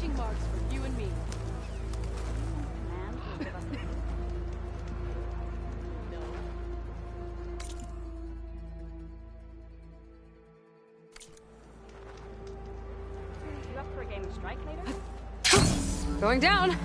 Stretching marks for you and me. Man will give us No. You up for a game of strike later? Going down.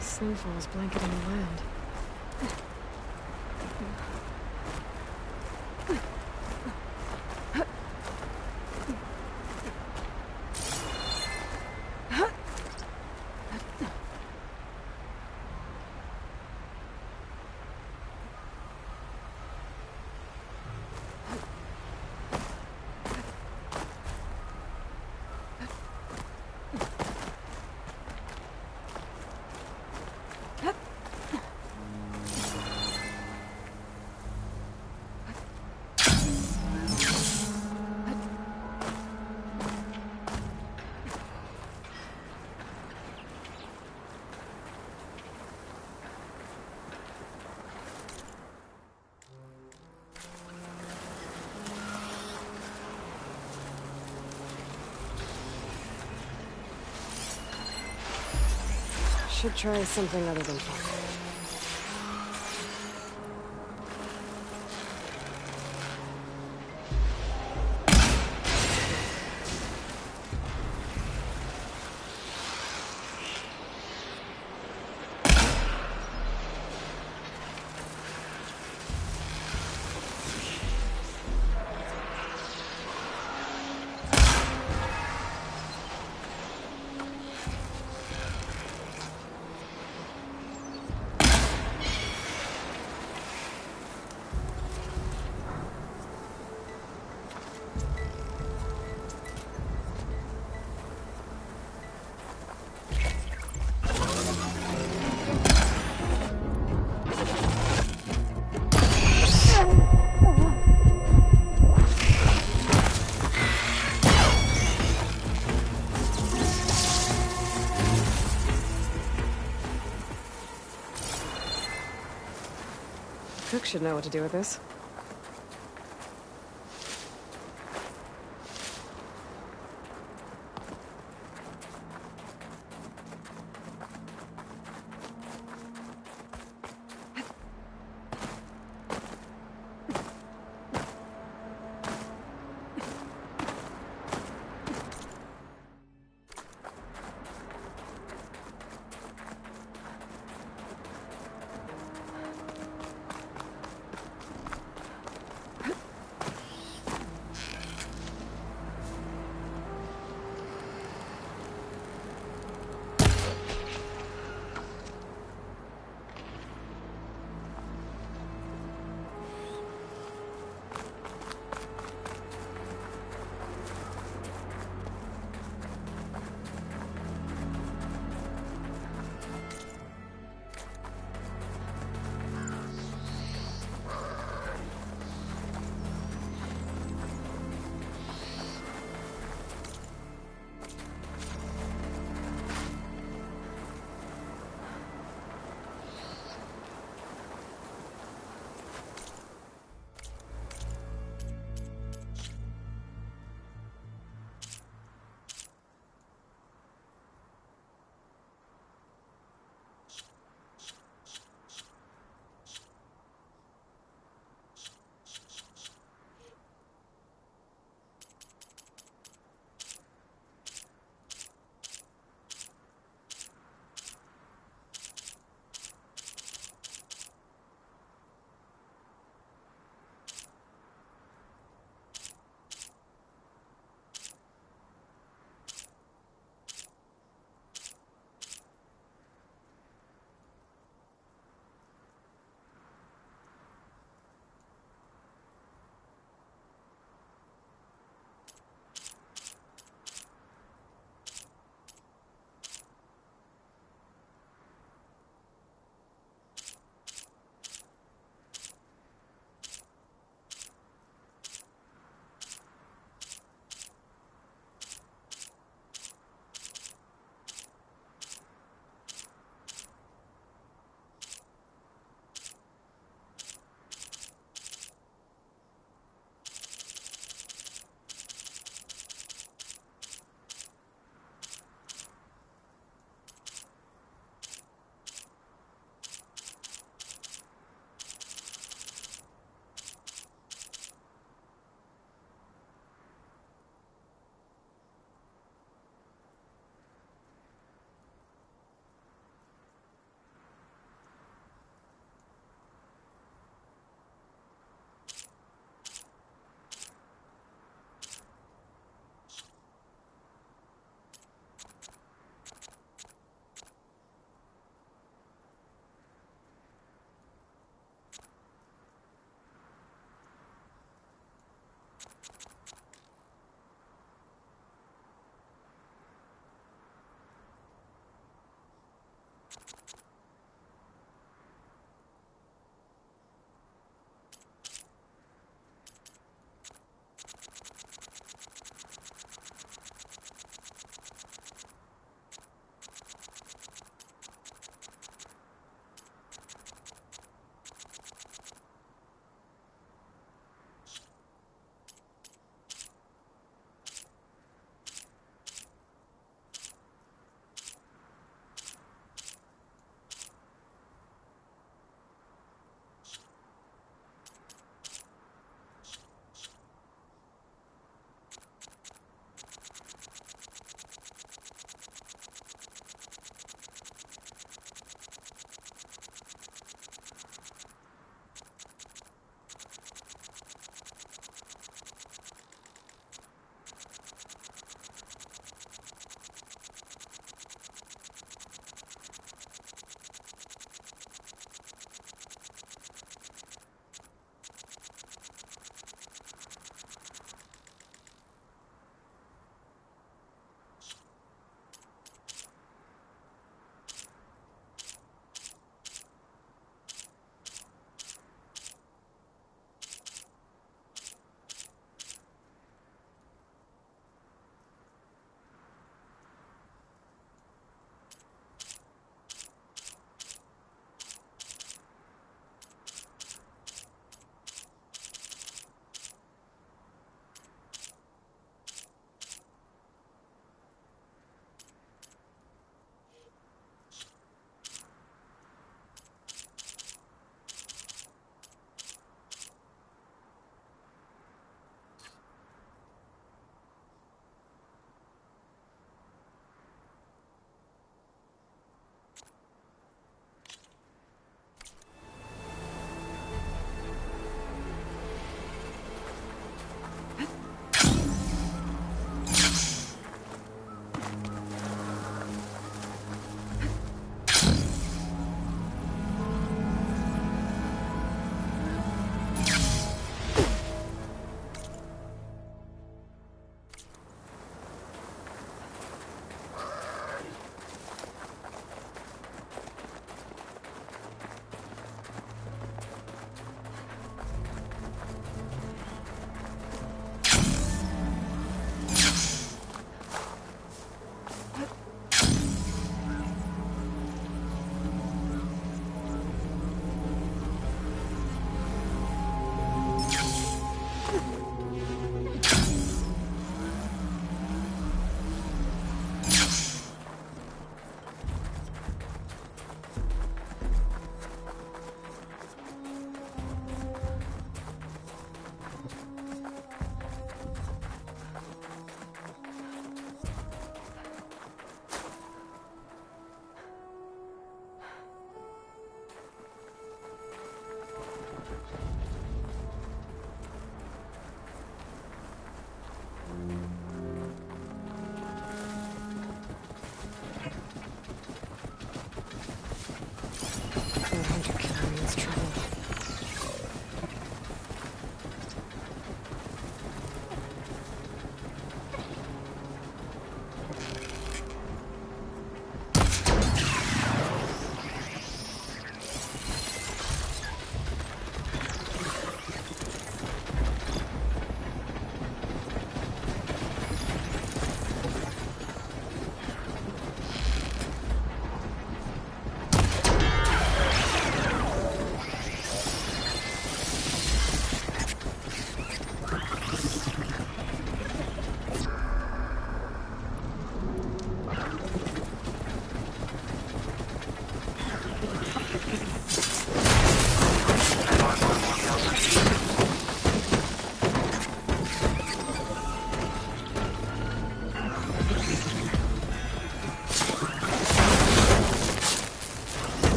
Snowfall is blanketing the land. Should try something other than fire. Cook should know what to do with this.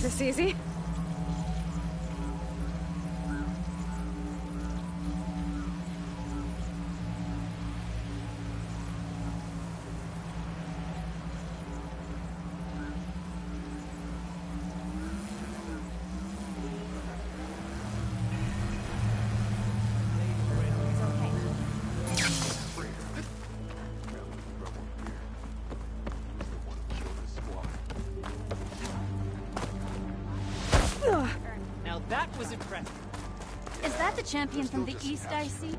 This easy? Now that was impressive. Is that the champion from the East I see?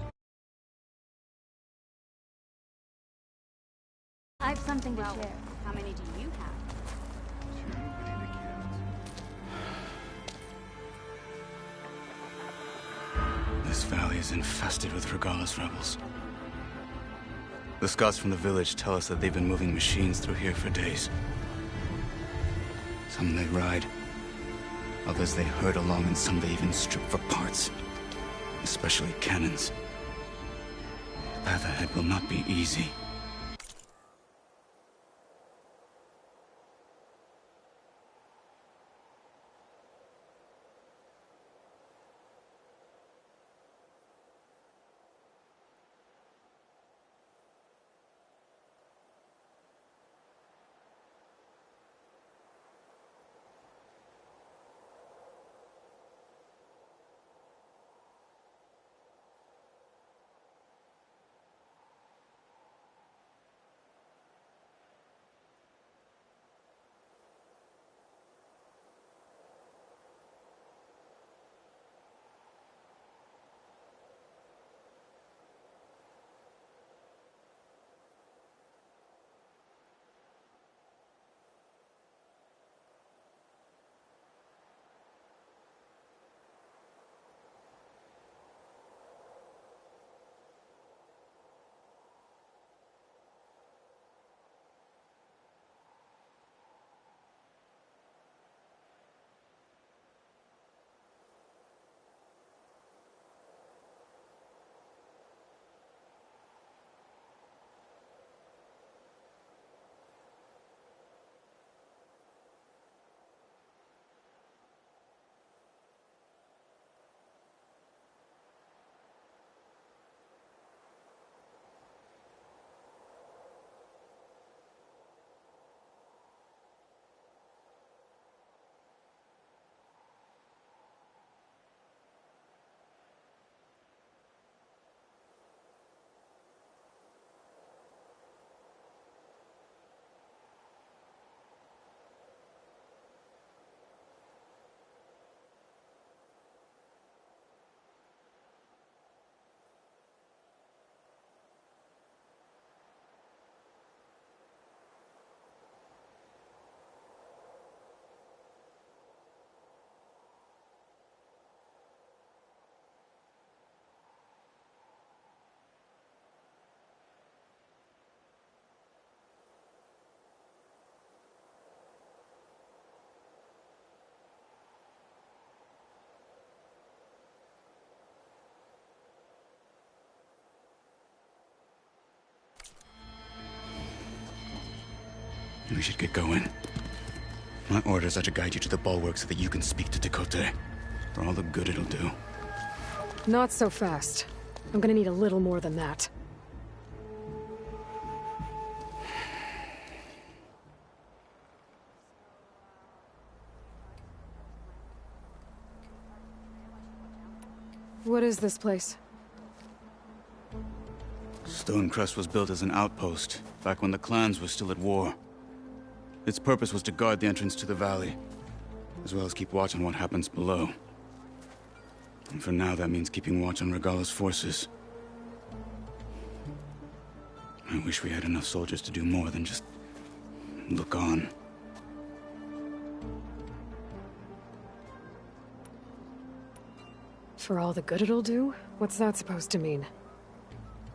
I've something to Well, share. how many do you have? This valley is infested with Regalla's rebels. The scouts from the village tell us that they've been moving machines through here for days. Some they ride, others they herd along, and some they even strip for parts. Especially cannons. The path ahead will not be easy. We should get going. My orders are to guide you to the bulwark so that you can speak to Tekotteh. For all the good it'll do. Not so fast. I'm gonna need a little more than that. What is this place? Stonecrest was built as an outpost, back when the clans were still at war. Its purpose was to guard the entrance to the valley, as well as keep watch on what happens below. And for now, that means keeping watch on Regalla's forces. I wish we had enough soldiers to do more than just look on. For all the good it'll do? What's that supposed to mean?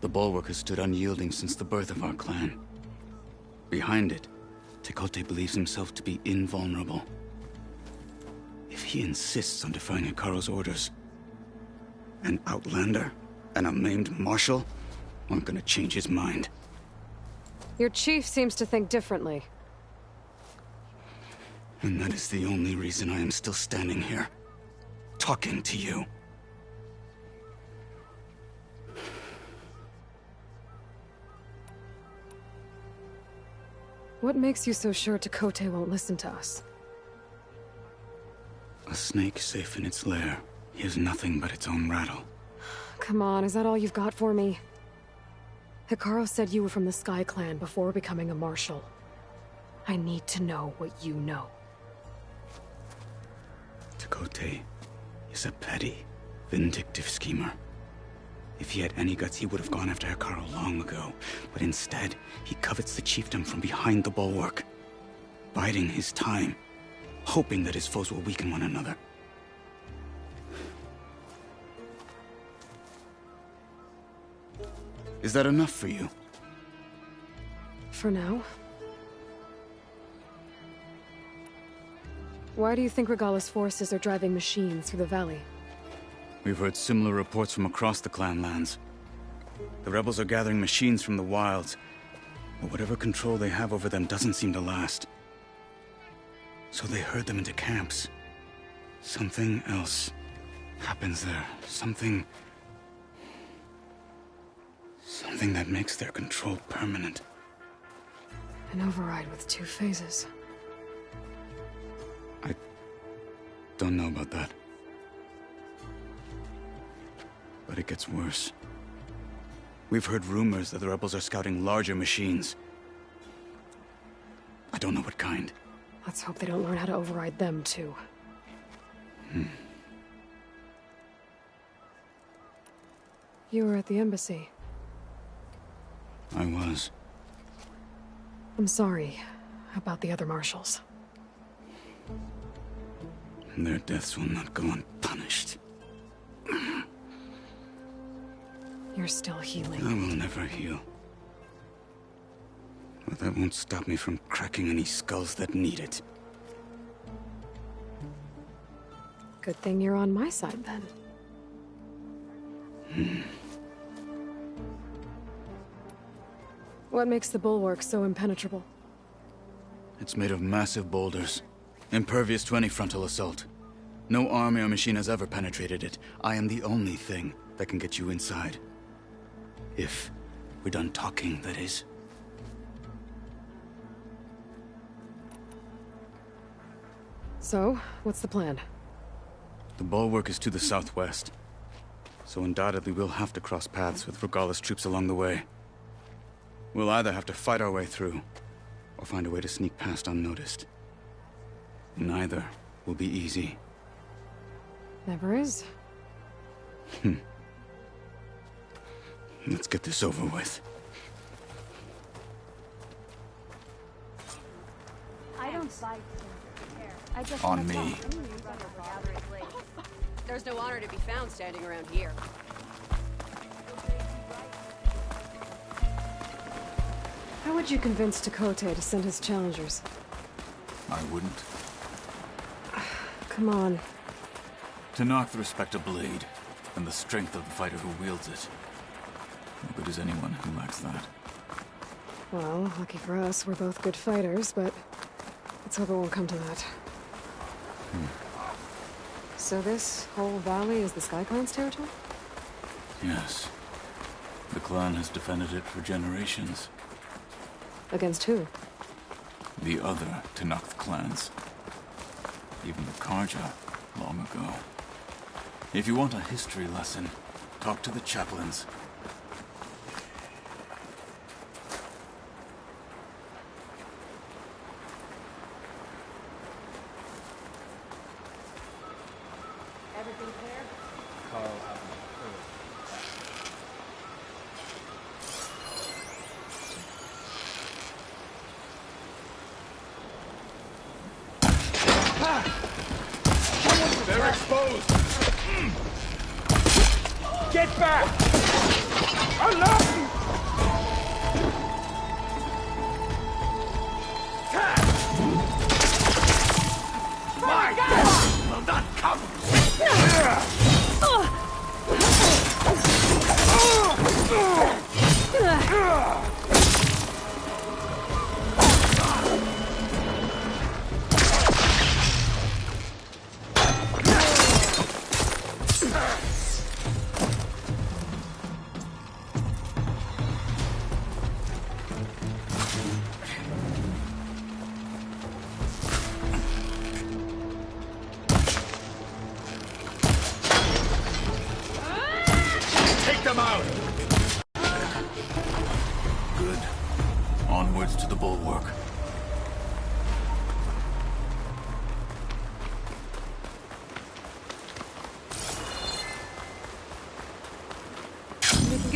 The bulwark has stood unyielding since the birth of our clan. Behind it, Tekotteh believes himself to be invulnerable. If he insists on defying Hekarro's orders, an outlander and a maimed marshal aren't gonna change his mind. Your chief seems to think differently. And that is the only reason I am still standing here, talking to you. What makes you so sure Tekotteh won't listen to us? A snake safe in its lair hears nothing but its own rattle. Come on, is that all you've got for me? Hekarro said you were from the Sky Clan before becoming a marshal. I need to know what you know. Tekotteh is a petty, vindictive schemer. If he had any guts, he would have gone after Hekarro long ago. But instead, he covets the chiefdom from behind the bulwark, biding his time, hoping that his foes will weaken one another. Is that enough for you? For now. Why do you think Regalla's forces are driving machines through the valley? We've heard similar reports from across the clan lands. The rebels are gathering machines from the wilds, but whatever control they have over them doesn't seem to last. So they herd them into camps. Something else happens there. Something that makes their control permanent. An override with 2 phases. I don't know about that. But it gets worse. We've heard rumors that the rebels are scouting larger machines. I don't know what kind. Let's hope they don't learn how to override them, too. You were at the embassy. I was. I'm sorry about the other marshals. Their deaths will not go unpunished. You're still healing. I will never heal. But that won't stop me from cracking any skulls that need it. Good thing you're on my side, then. What makes the bulwark so impenetrable? It's made of massive boulders, impervious to any frontal assault. No army or machine has ever penetrated it. I am the only thing that can get you inside. If we're done talking, that is. So, what's the plan? The bulwark is to the southwest, so undoubtedly we'll have to cross paths with Regalla's troops along the way. We'll either have to fight our way through, or find a way to sneak past unnoticed. Neither will be easy. Never is. Let's get this over with. I don't fight. I just On me. There's no honor to be found standing around here. How would you convince Tekotteh to send his challengers? I wouldn't. Come on. To knock the respect of blade, and the strength of the fighter who wields it. No good is anyone who lacks that. Well, lucky for us, we're both good fighters, but let's hope it won't come to that. So this whole valley is the Sky Clan's territory? Yes. The clan has defended it for generations. Against who? The other Tenakth clans. Even the Carja, long ago. If you want a history lesson, talk to the chaplains. Everything clear? They're exposed! Get back! Allah! My God! Will not come!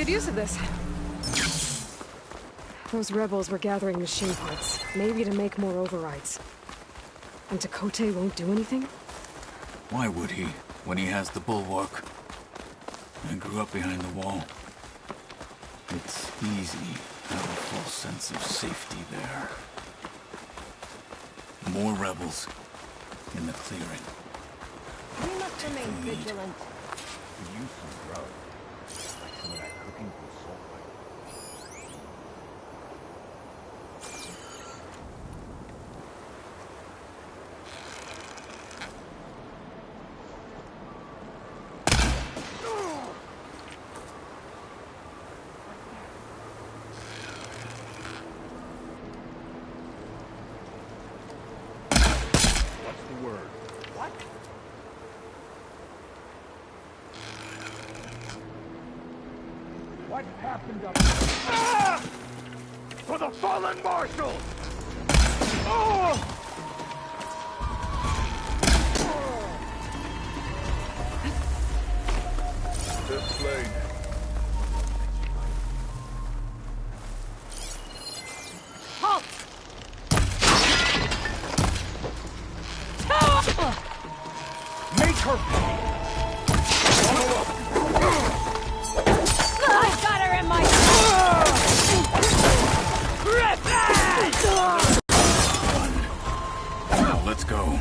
good use of this. Those rebels were gathering machine parts, maybe to make more overrides. And Tekote won't do anything? Why would he, when he has the bulwark? I grew up behind the wall. It's easy to have a false sense of safety there. More rebels in the clearing. We must remain vigilant. Could use some grub. Like some of that cooking from sulfite. What's the word? What? What happened up there? Ah! For the fallen marshals! Oh! They're slain. Halt! Make her pay! Follow up! I got her in my... Now, let's go.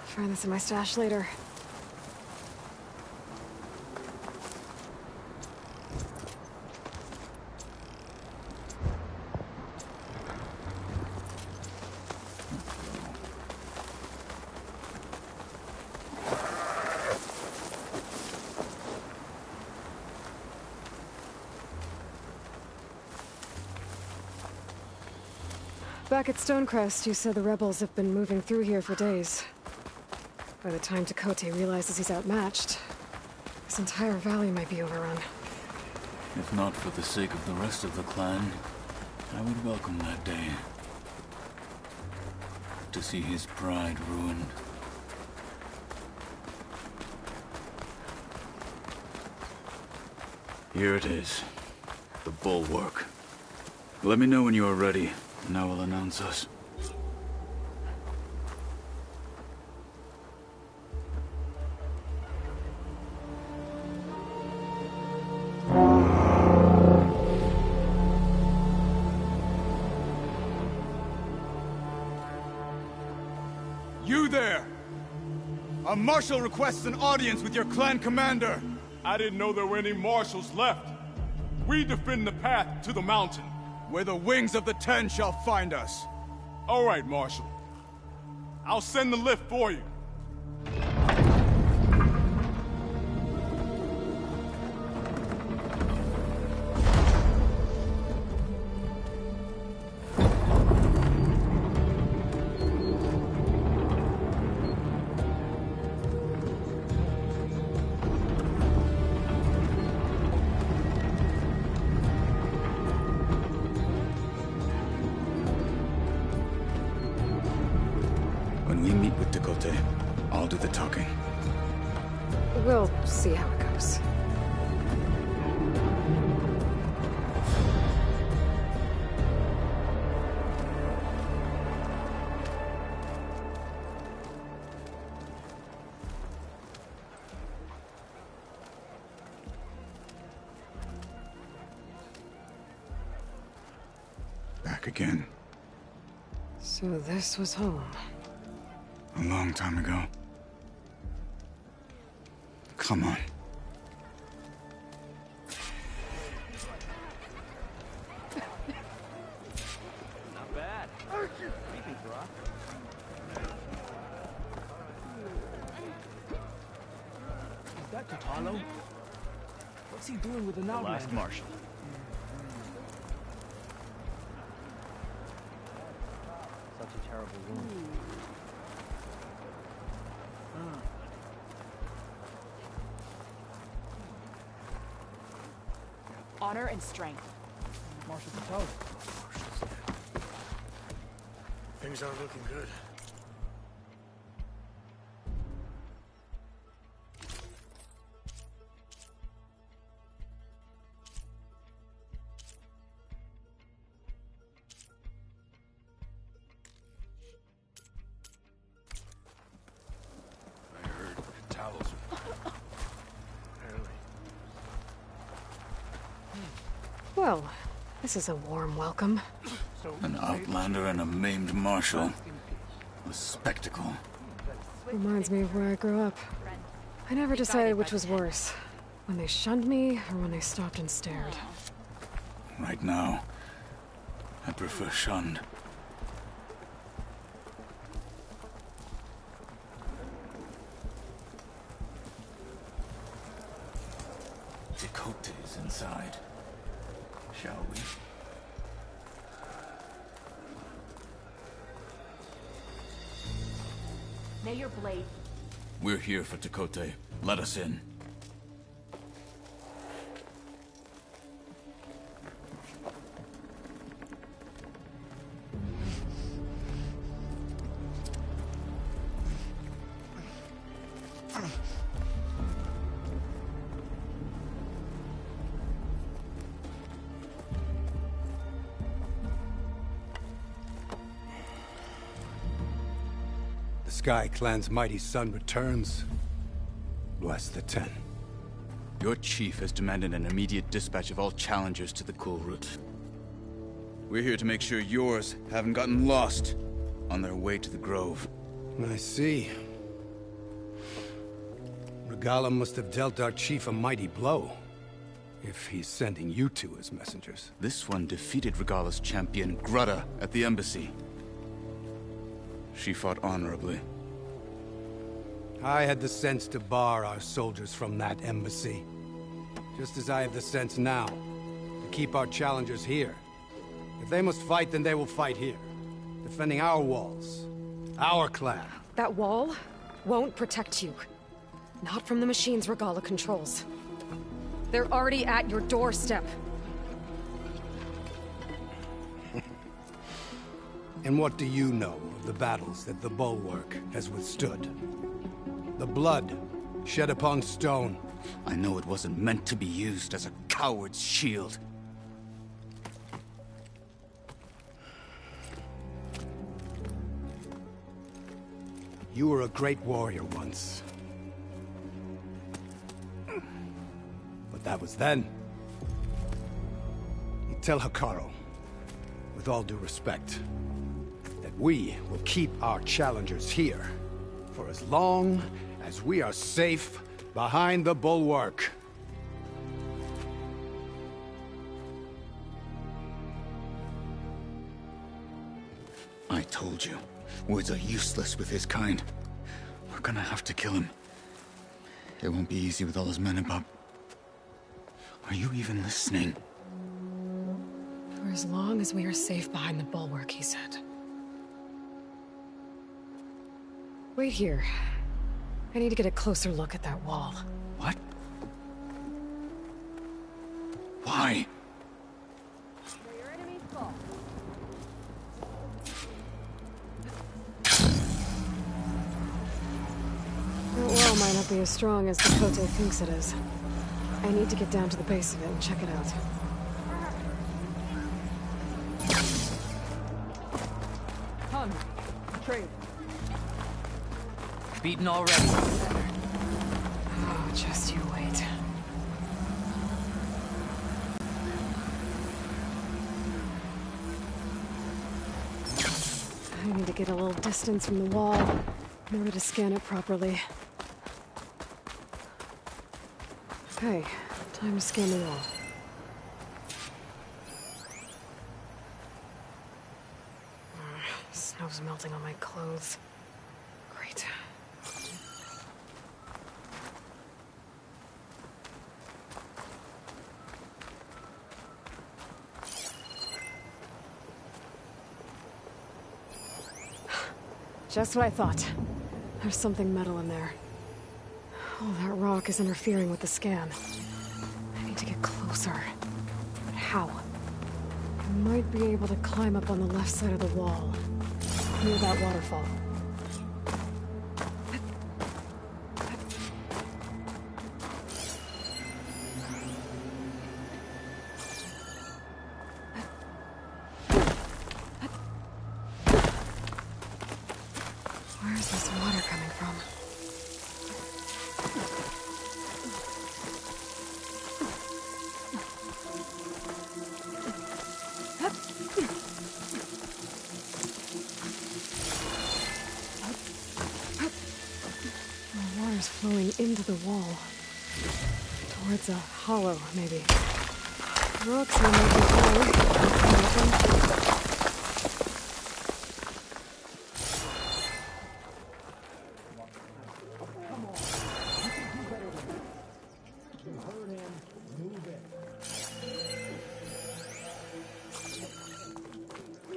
Find this in my stash later. Back at Stonecrest, you said the rebels have been moving through here for days. By the time Tekote realizes he's outmatched, this entire valley might be overrun. If not for the sake of the rest of the clan, I would welcome that day. To see his pride ruined. Here it is. The bulwark. Let me know when you are ready, and I will announce us. You there! A marshal requests an audience with your clan commander. I didn't know there were any marshals left. We defend the path to the mountain. Where the wings of the Ten shall find us. All right, Marshal. I'll send the lift for you. When we meet with Tekote, I'll do the talking. We'll see how it goes. Back again. So this was home. A long time ago. Come on. Not bad. What do you think, Brock? Is that Tatalo? What's he doing with an outlander? Last Marshal. Such a terrible wound. Honor and strength. Marshal Totalo. Things aren't looking good. I heard Talos. Apparently. Well, this is a warm welcome. So, An outlander and a maimed marshal. A spectacle. Reminds me of where I grew up. I never decided which was worse. When they shunned me, or when they stopped and stared. Right now, I prefer shunned. Tekote is inside. Shall we? May your blade. We're here for Tekote. Let us in. Sky Clan's mighty son returns. Bless the Ten. Your chief has demanded an immediate dispatch of all challengers to the Cool Route. We're here to make sure yours haven't gotten lost on their way to the Grove. I see. Regala must have dealt our chief a mighty blow, if he's sending you two as messengers. This one defeated Regala's champion, Grudda, at the embassy. She fought honorably. I had the sense to bar our soldiers from that embassy. Just as I have the sense now, to keep our challengers here. If they must fight, then they will fight here. Defending our walls. Our clan. That wall won't protect you. Not from the machines Regala controls. They're already at your doorstep. And what do you know of the battles that the Bulwark has withstood? The blood shed upon stone. I know it wasn't meant to be used as a coward's shield. You were a great warrior once. But that was then. You tell Hekarro, with all due respect, that we will keep our challengers here for as long as we are safe behind the Bulwark. I told you, words are useless with his kind. We're gonna have to kill him. It won't be easy with all his men about. Are you even listening? For as long as we are safe behind the Bulwark, he said. Wait here. I need to get a closer look at that wall. What? Why? Your enemy's fault. That wall might not be as strong as Tekote thinks it is. I need to get down to the base of it and check it out. Hun, trade. Beaten already. Oh, just you wait. I need to get a little distance from the wall in order to scan it properly. Okay, time to scan the wall. Snow's melting on my clothes. Great. Just what I thought. There's something metal in there. Oh, that rock is interfering with the scan. I need to get closer. But how? Might be able to climb up on the left side of the wall, near that waterfall. Where's this water coming from? The water's flowing into the wall. Towards a hollow, maybe. Rocks will make it flow.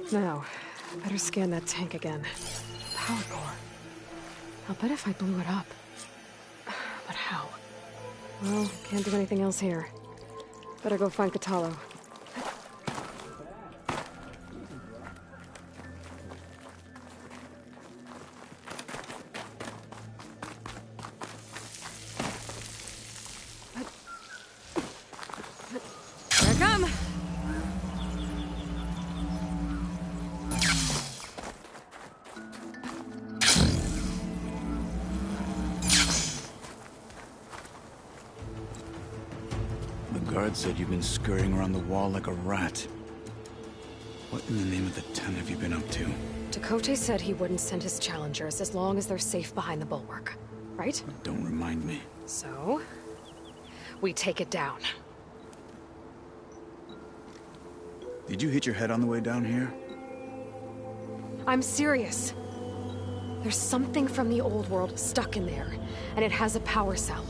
Now, better scan that tank again. Power core. I'll bet if I blew it up. But how? Well, can't do anything else here. Better go find Kotallo. Here I come! The guard said you've been scurrying around the wall like a rat. What in the name of the Ten have you been up to? Tekote said he wouldn't send his challengers as long as they're safe behind the bulwark, right? Don't remind me. So, we take it down. Did you hit your head on the way down here? I'm serious. There's something from the old world stuck in there, and it has a power cell.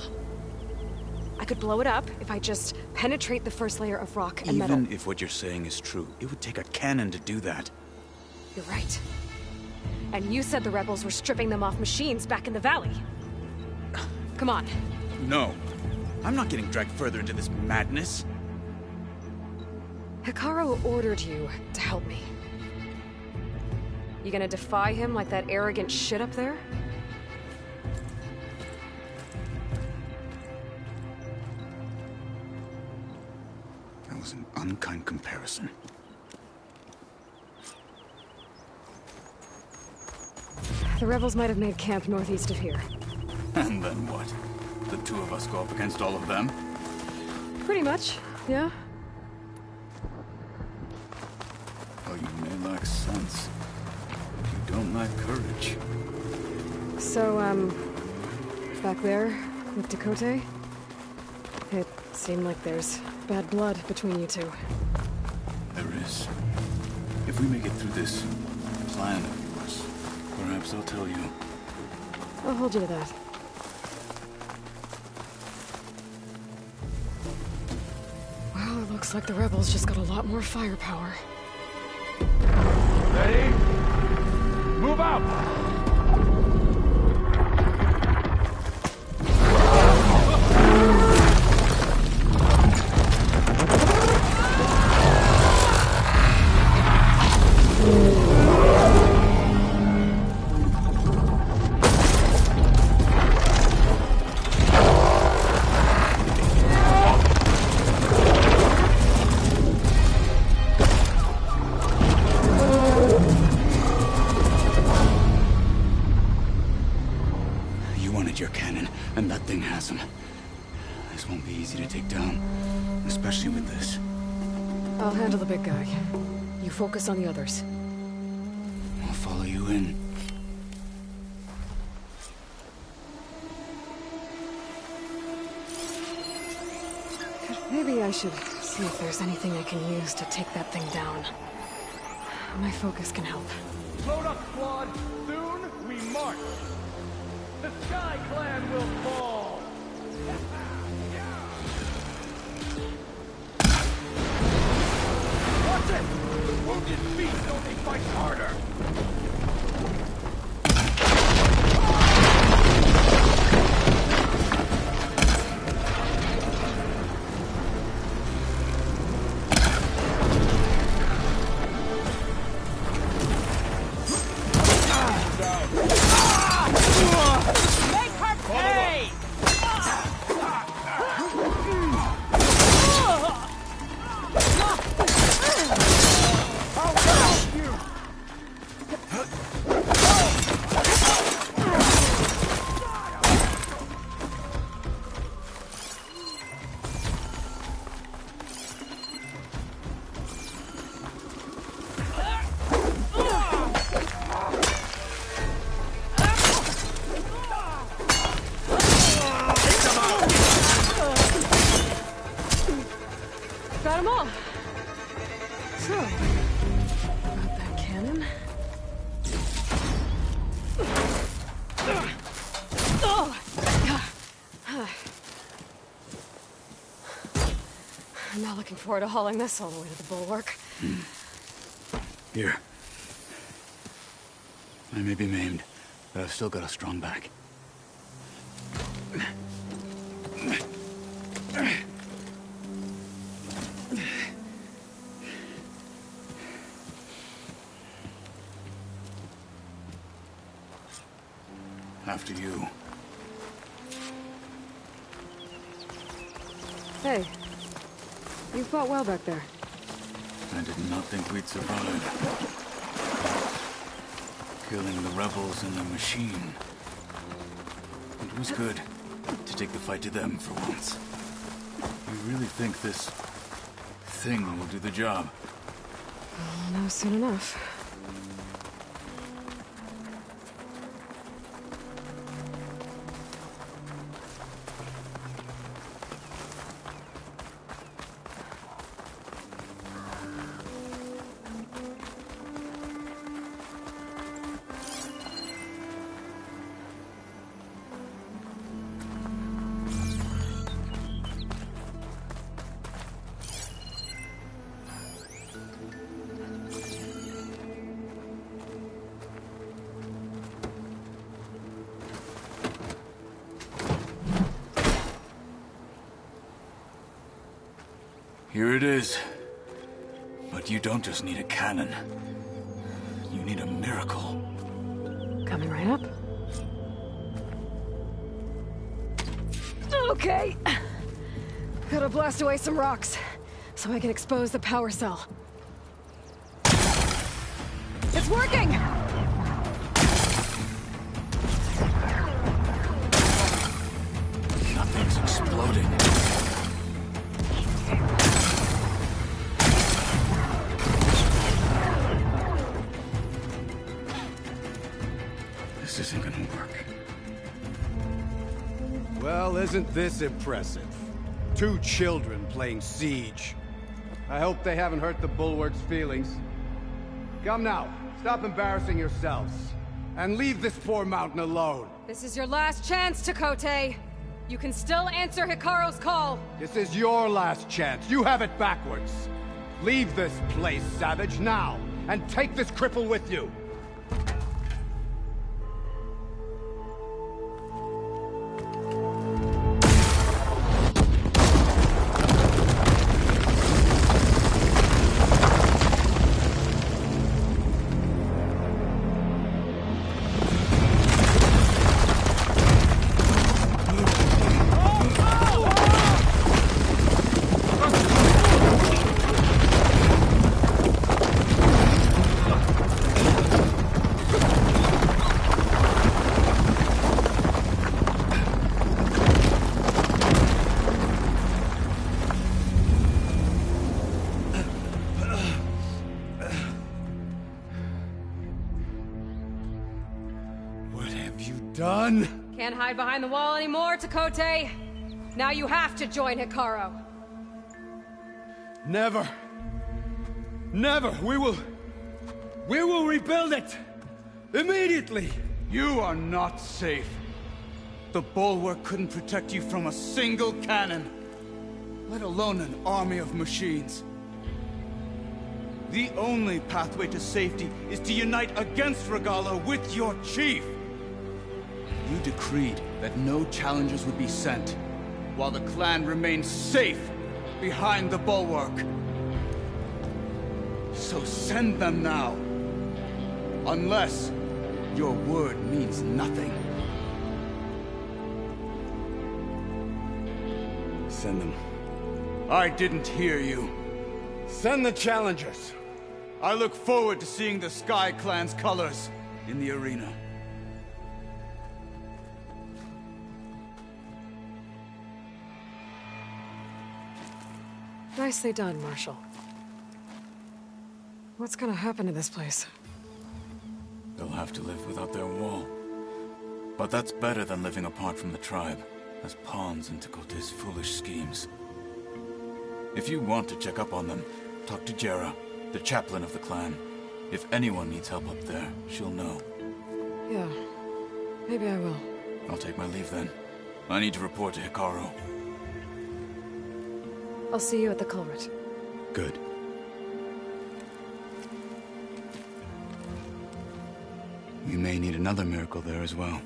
I could blow it up if I just penetrate the first layer of rock and metal. Even if what you're saying is true, it would take a cannon to do that. You're right. And you said the rebels were stripping them off machines back in the valley. Come on. No. I'm not getting dragged further into this madness. Hekarro ordered you to help me. You gonna defy him like that arrogant shit up there? That was an unkind comparison. The rebels might have made camp northeast of here. And then what? The two of us go up against all of them? Pretty much, yeah. Oh, you may lack sense, but you don't lack courage. So, back there with Tekote, it seemed like there's bad blood between you two. There is. If we make it through this plan of yours, perhaps I'll tell you. I'll hold you to that. Well, it looks like the rebels just got a lot more firepower. Ready? Move out! Your cannon, and that thing has him. This won't be easy to take down, especially with this. I'll handle the big guy. You focus on the others. I'll follow you in. Maybe I should see if there's anything I can use to take that thing down. My focus can help. Load up, squad! Soon we march! The Sky Clan will fall! Watch it! Wounded feet only fight harder! not looking forward to hauling this all the way to the bulwark. Here. I may be maimed, but I've still got a strong back. After you. Hey. You fought well back there. I did not think we'd survive. Killing the rebels and the machine. It was good to take the fight to them for once. You really think this thing will do the job? I'll know soon enough. Here it is. But you don't just need a cannon. You need a miracle. Coming right up. Okay. Gotta blast away some rocks, so I can expose the power cell. It's working! Nothing's exploding. This isn't gonna work. Well, isn't this impressive? 2 children playing siege. I hope they haven't hurt the Bulwark's feelings. Come now, stop embarrassing yourselves. And leave this poor mountain alone. This is your last chance, Tekotteh. You can still answer Hikaru's call. This is your last chance. You have it backwards. Leave this place, Savage, now. And take this cripple with you. Done? Can't hide behind the wall anymore, Tekotteh. Now you have to join Hikaru. Never. Never. We will rebuild it. Immediately. You are not safe. The Bulwark couldn't protect you from a single cannon, let alone an army of machines. The only pathway to safety is to unite against Regalla with your chief. You decreed that no challengers would be sent, while the clan remained safe behind the Bulwark. So send them now. Unless your word means nothing. Send them. I didn't hear you. Send the challengers. I look forward to seeing the Sky Clan's colors in the arena. Nicely done, Marshal. What's gonna happen to this place? They'll have to live without their wall. But that's better than living apart from the tribe, as pawns in Tekotteh's foolish schemes. If you want to check up on them, talk to Jera, the chaplain of the clan. If anyone needs help up there, she'll know. Yeah, maybe I will. I'll take my leave then. I need to report to Hikaru. I'll see you at the culvert. Good. We may need another miracle there as well.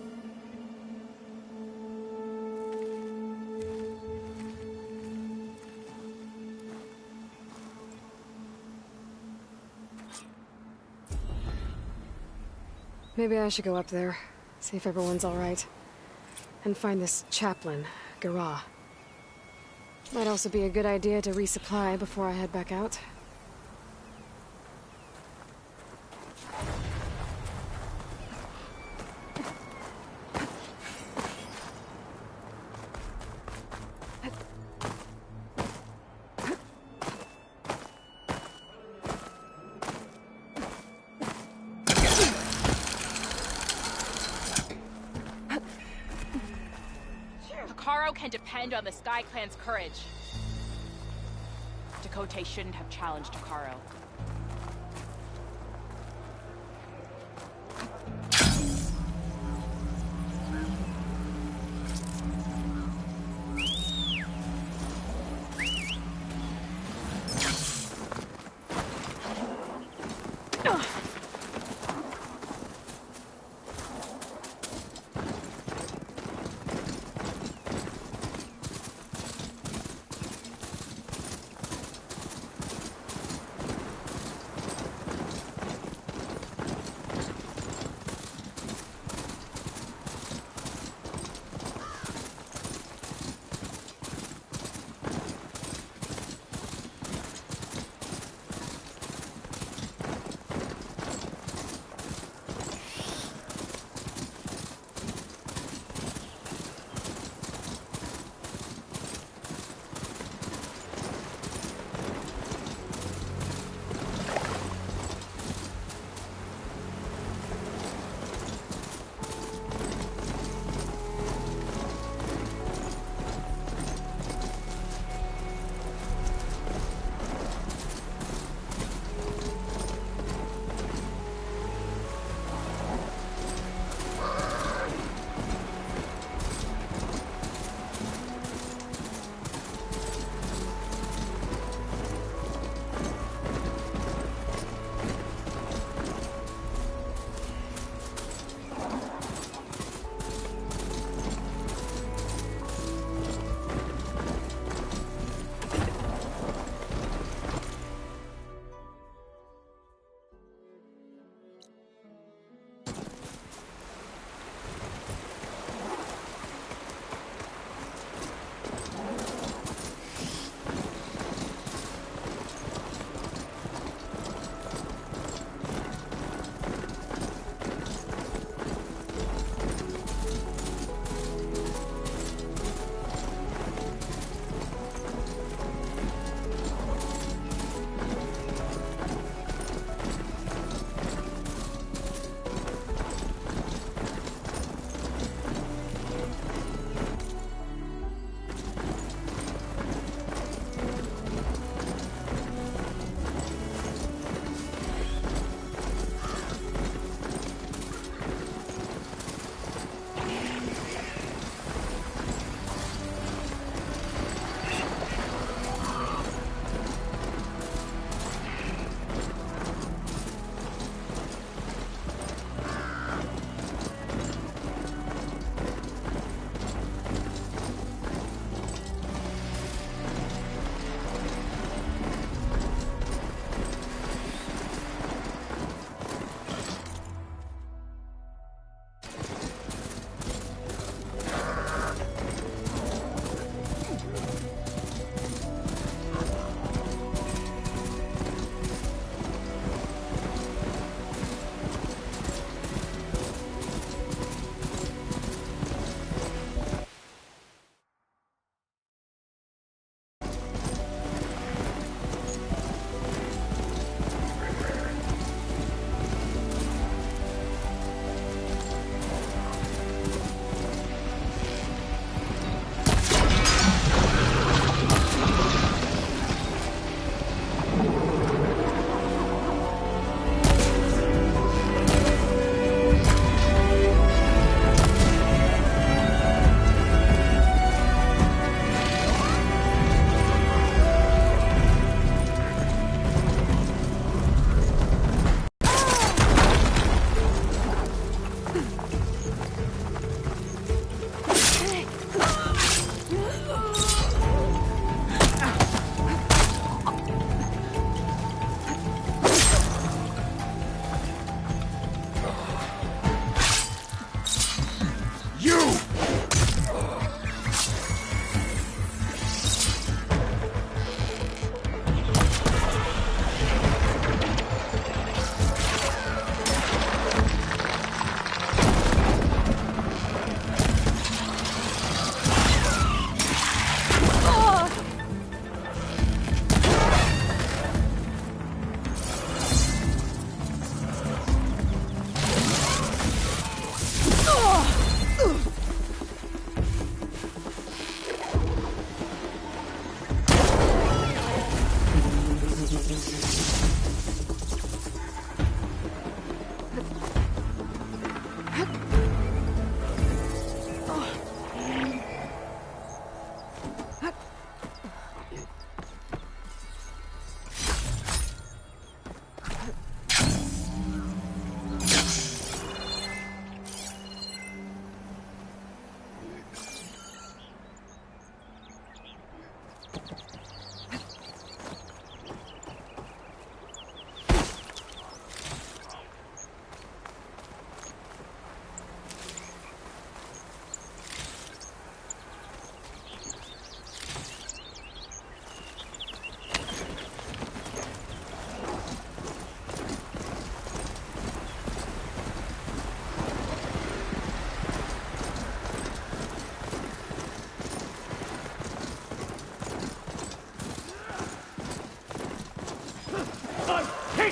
Maybe I should go up there, see if everyone's all right. And find this chaplain, Garah. Might also be a good idea to resupply before I head back out. Hekarro can depend on the Sky Clan's courage. Tekotteh shouldn't have challenged Hekarro.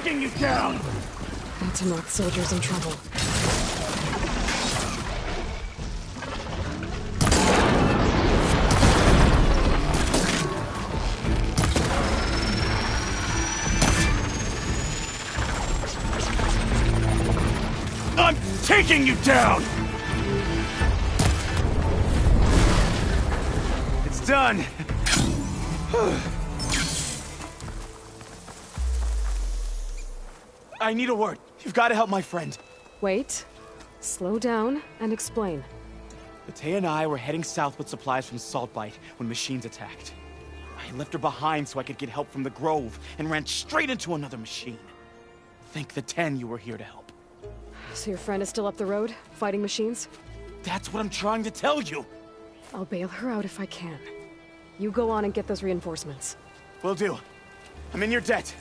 taking you down! That's Noct soldiers in trouble. I'm taking you down! It's done! I need a word. You've got to help my friend. Wait. Slow down and explain. Matea and I were heading south with supplies from Saltbite when machines attacked. I left her behind so I could get help from the Grove and ran straight into another machine. Thank the 10 you were here to help. So your friend is still up the road, fighting machines? That's what I'm trying to tell you. I'll bail her out if I can. You go on and get those reinforcements. Will do. I'm in your debt.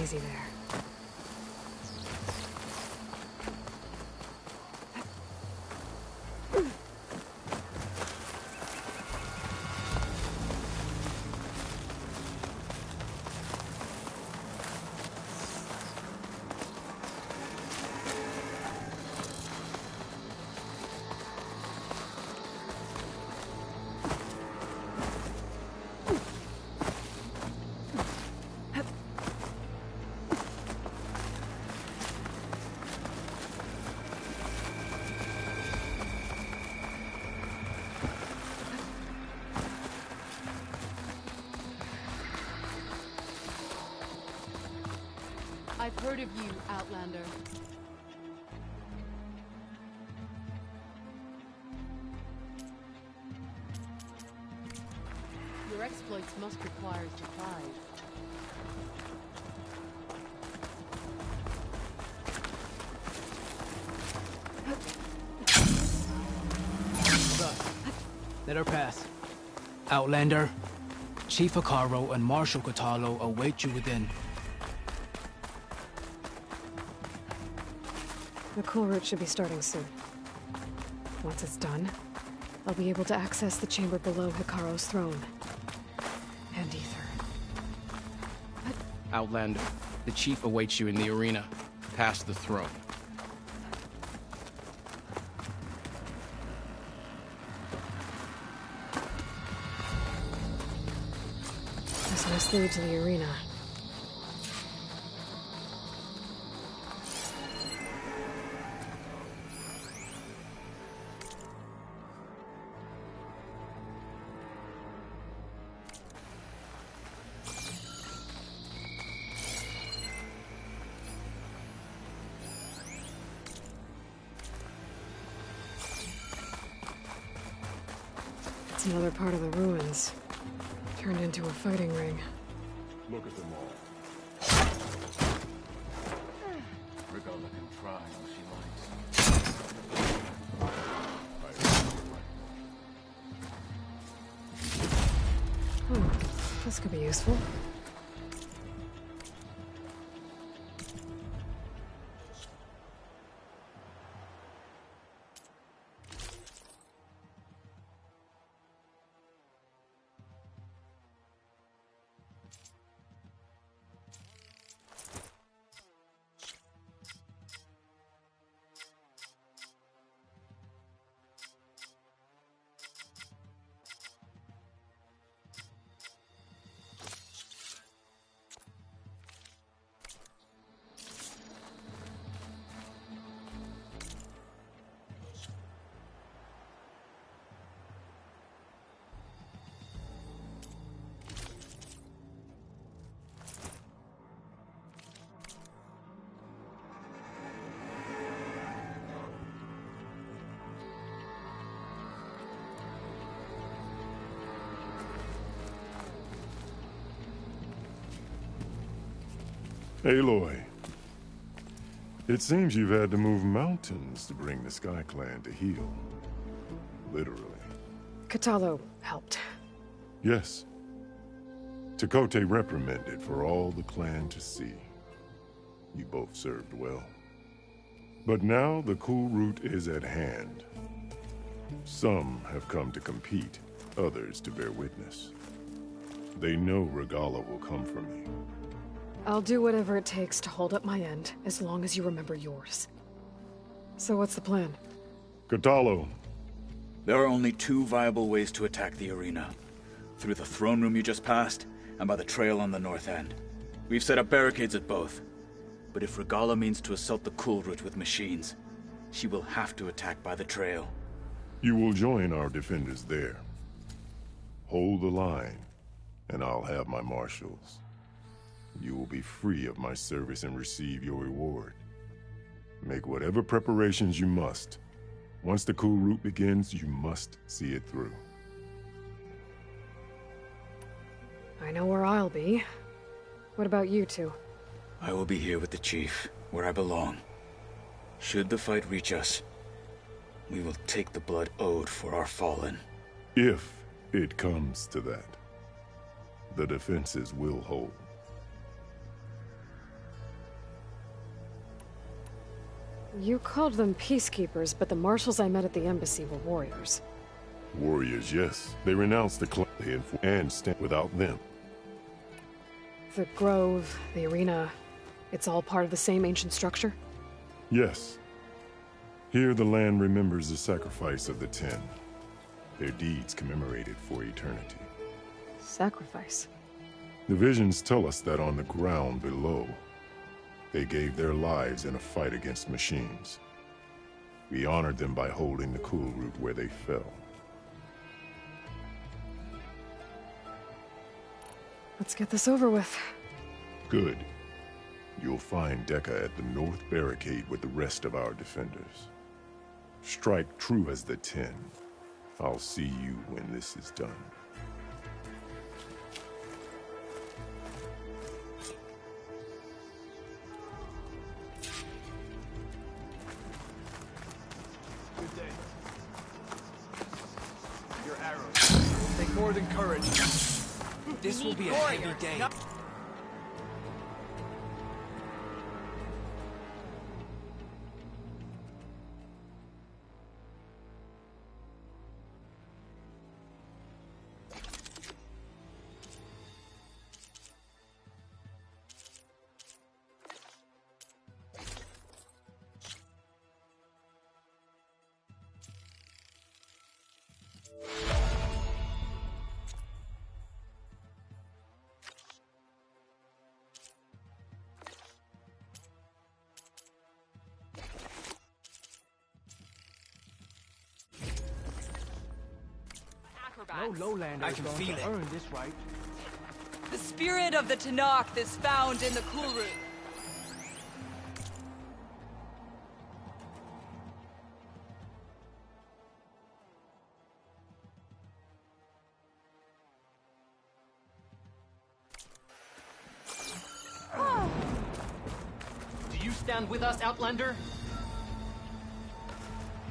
Easy there. I've heard of you, Outlander. Your exploits must require supplies. Let her pass. Outlander, Chief Hekarro and Marshal Kotallo await you within. The cool route should be starting soon. Once it's done, I'll be able to access the chamber below Hekarro's throne. And Ether. Outlander, the Chief awaits you in the arena, past the throne. This must lead to the arena. It's another part of the ruins. Turned into a fighting ring. Look at them all. Regalla can try all she likes. This could be useful. Aloy, it seems you've had to move mountains to bring the Sky Clan to heal. Literally. Kotallo helped. Yes. Tekotteh reprimanded for all the clan to see. You both served well. But now the Kulrut is at hand. Some have come to compete, others to bear witness. They know Regalla will come for me. I'll do whatever it takes to hold up my end, as long as you remember yours. So what's the plan? Kotallo. There are only two viable ways to attack the arena. Through the throne room you just passed, and by the trail on the north end. We've set up barricades at both. But if Regalla means to assault the Kulrut with machines, she will have to attack by the trail. You will join our defenders there. Hold the line, and I'll have my marshals. You will be free of my service and receive your reward. Make whatever preparations you must. Once the Kulrut begins, you must see it through. I know where I'll be. What about you two? I will be here with the chief, where I belong. Should the fight reach us, we will take the blood owed for our fallen. If it comes to that, the defenses will hold. You called them peacekeepers, but the marshals I met at the embassy were warriors. Warriors, yes. They renounced the clan and stand without them. The grove, the arena, it's all part of the same ancient structure? Yes. Here the land remembers the sacrifice of the Ten. Their deeds commemorated for eternity. Sacrifice? The visions tell us that on the ground below, they gave their lives in a fight against machines. We honored them by holding the Kulrut where they fell. Let's get this over with. Good. You'll find Dekka at the north barricade with the rest of our defenders. Strike true as the Ten. I'll see you when this is done. Good day. Your arrows take more than courage. This will be a heavy day. No lowlander is going to earn this right. The spirit of the Tenakth is found in the Kulrut. stand with us, Outlander?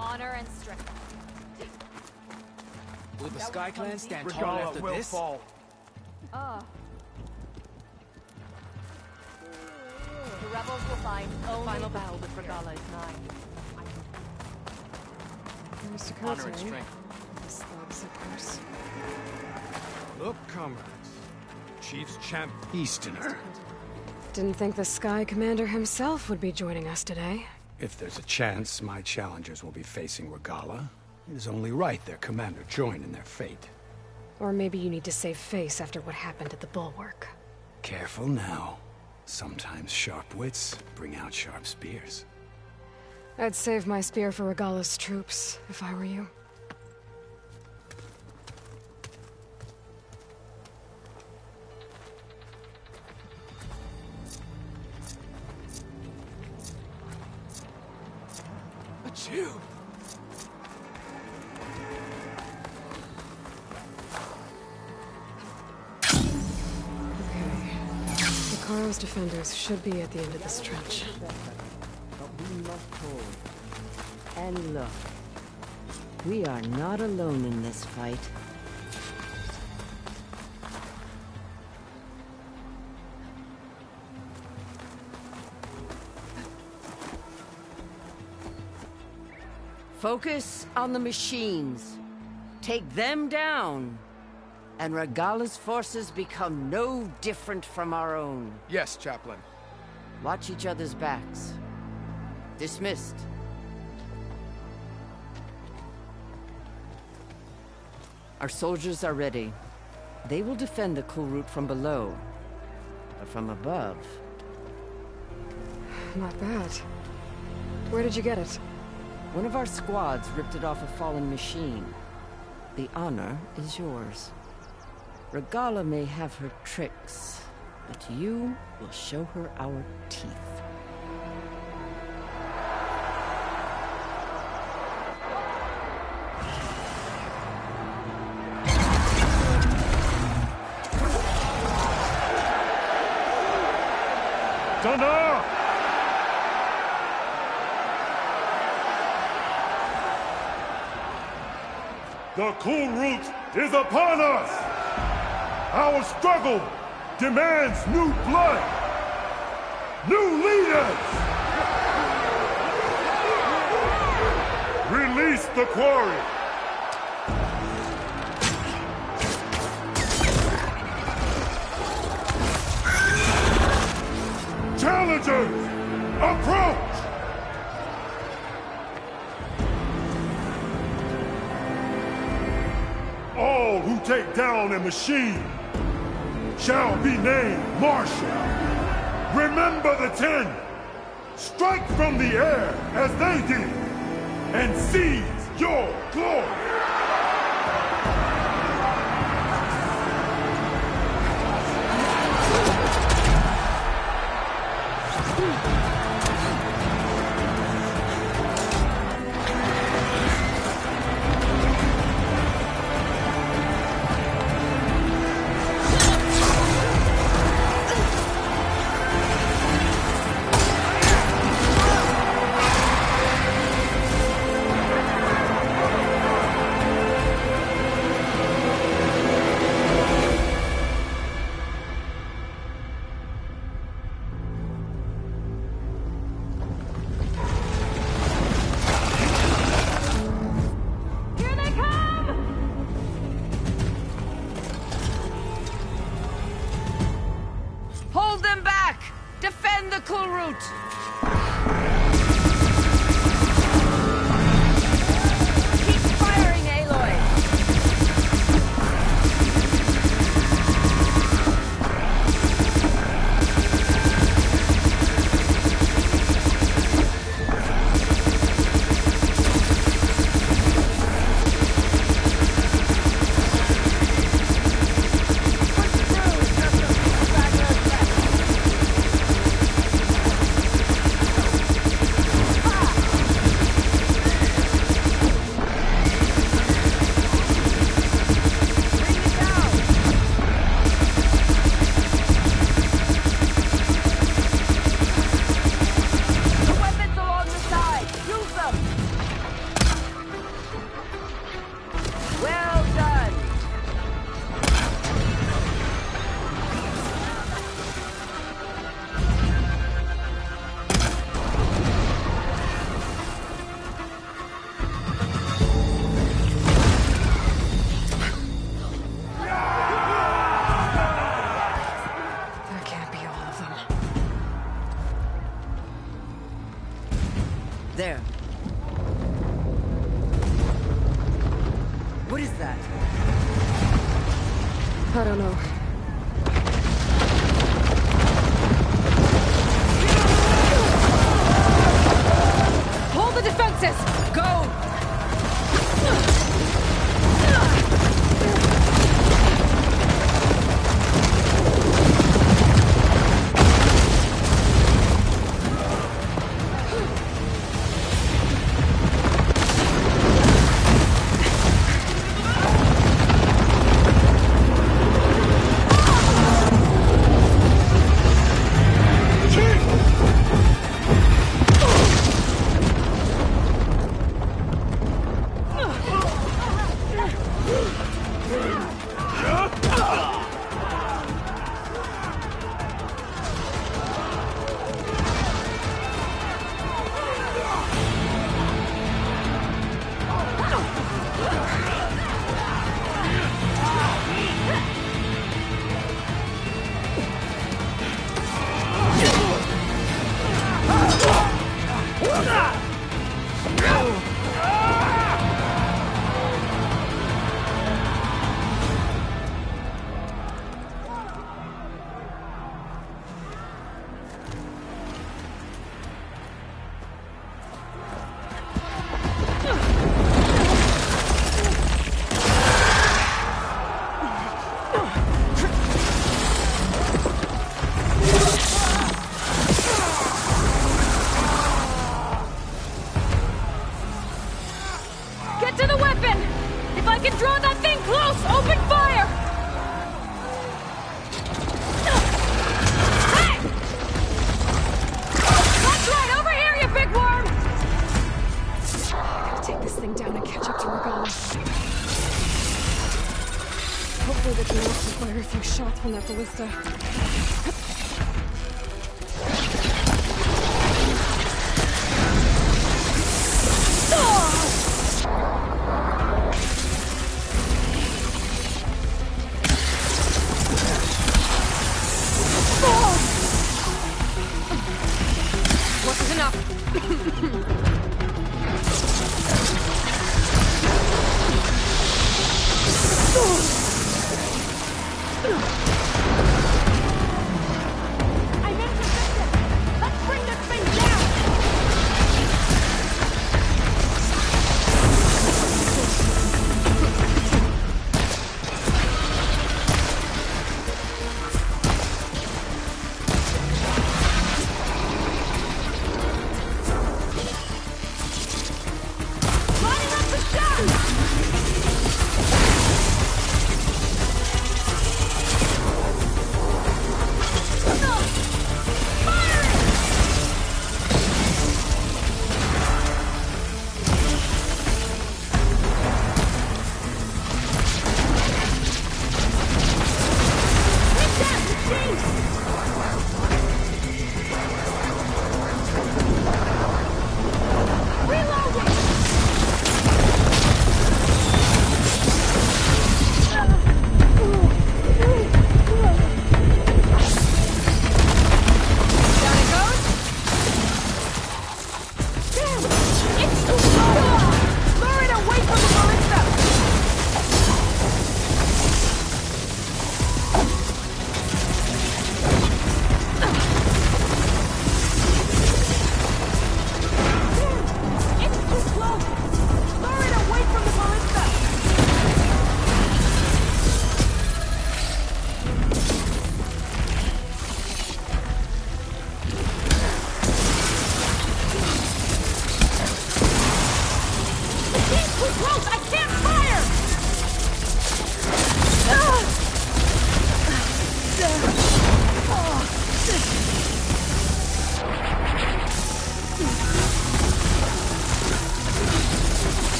Honor and strength. Will the Sky Clan stand tall Regalla after will this? fall. The rebels will find only Final battle with Regalla is nigh. Mr. Honor Coulter, and strength. this thugs, of course. Look, comrades. Chief's champ Easterner. Didn't think the Sky Commander himself would be joining us today. If there's a chance my challengers will be facing Regalla, it is only right their commander join in their fate. Or maybe you need to save face after what happened at the Bulwark. Careful now. Sometimes sharp wits bring out sharp spears. I'd save my spear for Regalla's troops, if I were you. Achoo! Hekarro's defenders should be at the end of this trench. But we must hold. And look, we are not alone in this fight. Focus on the machines. Take them down. And Regalla's forces become no different from our own. Yes, Chaplain. Watch each other's backs. Dismissed. Our soldiers are ready. They will defend the Kulrut from below. But from above... Not bad. Where did you get it? One of our squads ripped it off a fallen machine. The honor is yours. Regalla may have her tricks, but you will show her our teeth. Tana! The Kulrut is upon us! Our struggle demands new blood! New leaders! Release the quarry! Challengers, approach! All who take down a machine shall be named Marshal. Remember the 10. Strike from the air as they did, and seize your glory. Hold them back! Defend the Kulrut! Keep firing, Aloy! that? I don't know. Hold the defenses! Go! Hopefully the Tanoc will fire a few shots from that ballista. Wasn't enough.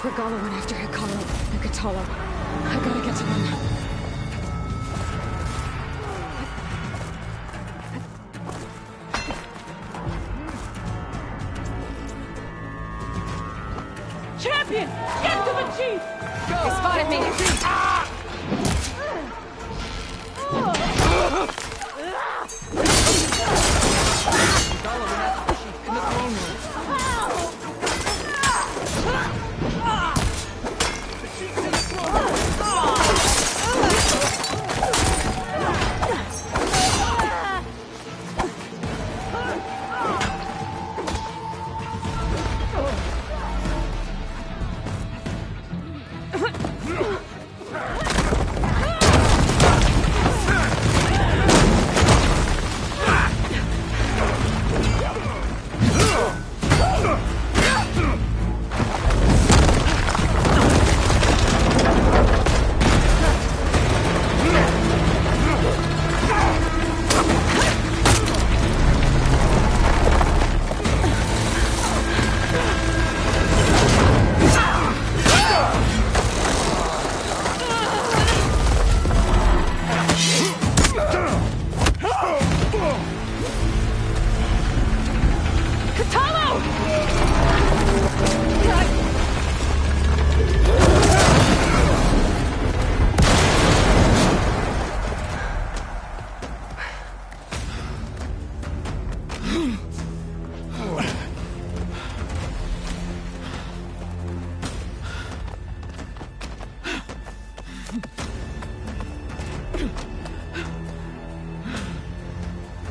Regalla went after Hekarro and Kotallo. I gotta get to them. champion! Get to the chief! Go! They spotted me! In the throne room.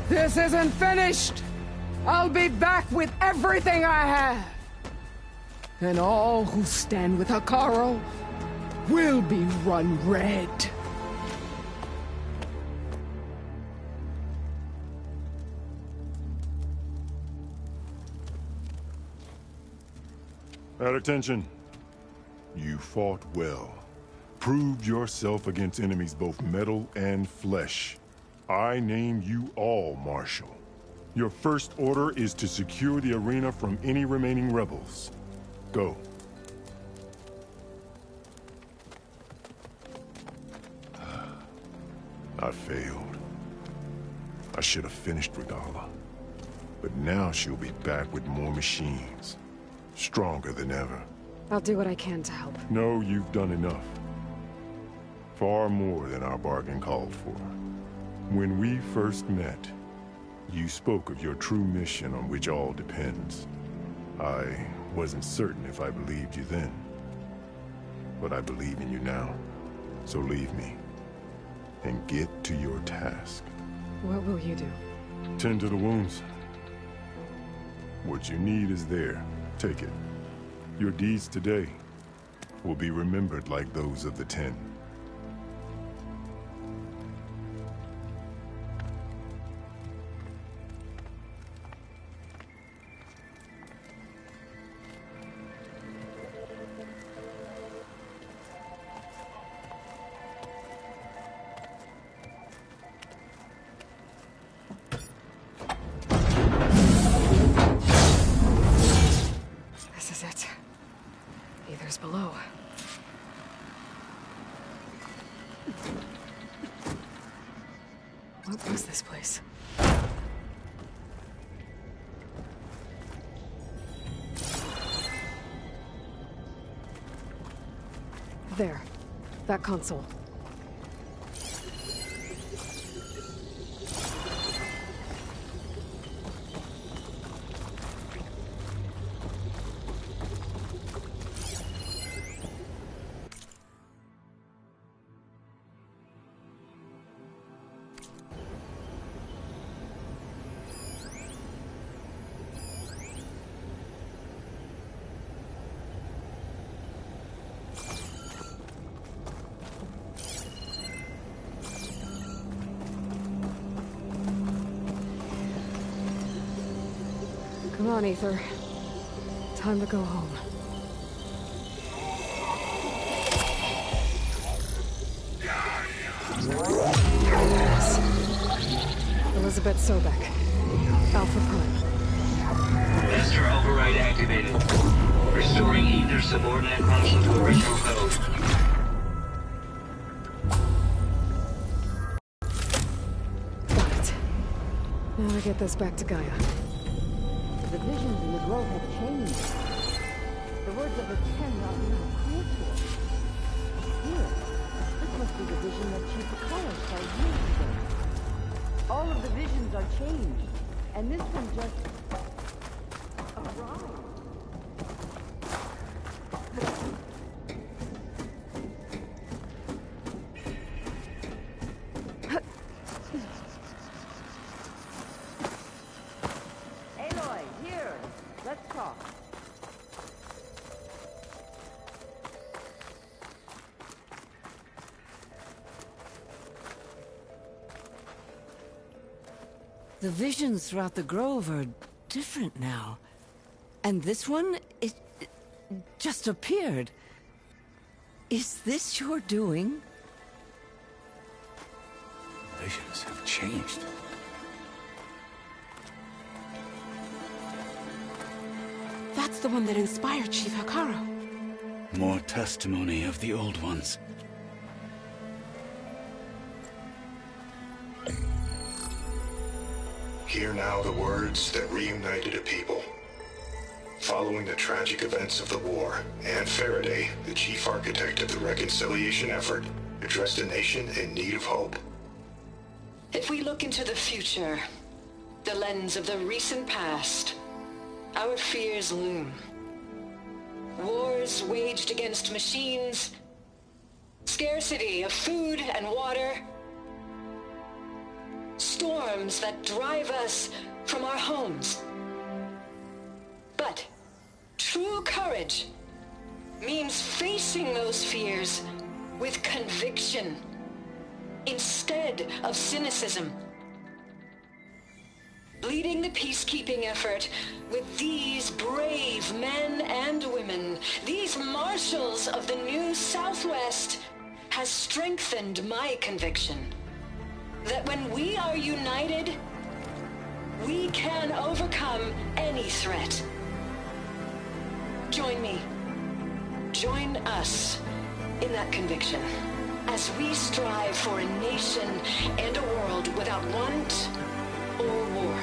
This isn't finished! I'll be back with everything I have! And all who stand with Hekarro will be run red. At attention. You fought well. Proved yourself against enemies both metal and flesh. I name you all Marshal. Your first order is to secure the arena from any remaining rebels. Go. I failed. I should have finished Regalla. But now she'll be back with more machines. Stronger than ever. I'll do what I can to help. No, you've done enough. Far more than our bargain called for. When we first met, you spoke of your true mission on which all depends. I wasn't certain if I believed you then. But I believe in you now. So leave me. And get to your task. What will you do? Tend to the wounds. What you need is there. Take it. Your deeds today will be remembered like those of the Ten. This is it. Aether's below. What was this place? There. That console. Come on, Aether. Time to go home. Elizabeth Sobek. Alpha Prime. Master override activated. Restoring Aether's subordinate function to original code. Got it. Now to get this back to Gaia. The visions in the grove have changed. The words of the Ten are not clear to us. Here, this must be the vision that Chief Akara saw years ago. All of the visions are changed, and this one just arrived. Aloy, here. Let's talk. The visions throughout the grove are different now. And this one, it just appeared. Is this your doing? Visions have changed. That's the one that inspired Chief Hekarro. More testimony of the old ones. Hear now the words that reunited a people. Following the tragic events of the war, Anne Faraday, the chief architect of the reconciliation effort, addressed a nation in need of hope. If we look into the future, the lens of the recent past, our fears loom. Wars waged against machines, scarcity of food and water, storms that drive us from our homes. But true courage means facing those fears with conviction instead of cynicism. Leading the peacekeeping effort with these brave men and women, these marshals of the new Southwest, has strengthened my conviction that when we are united, we can overcome any threat. Join me. Join us in that conviction as we strive for a nation and a world without want or war.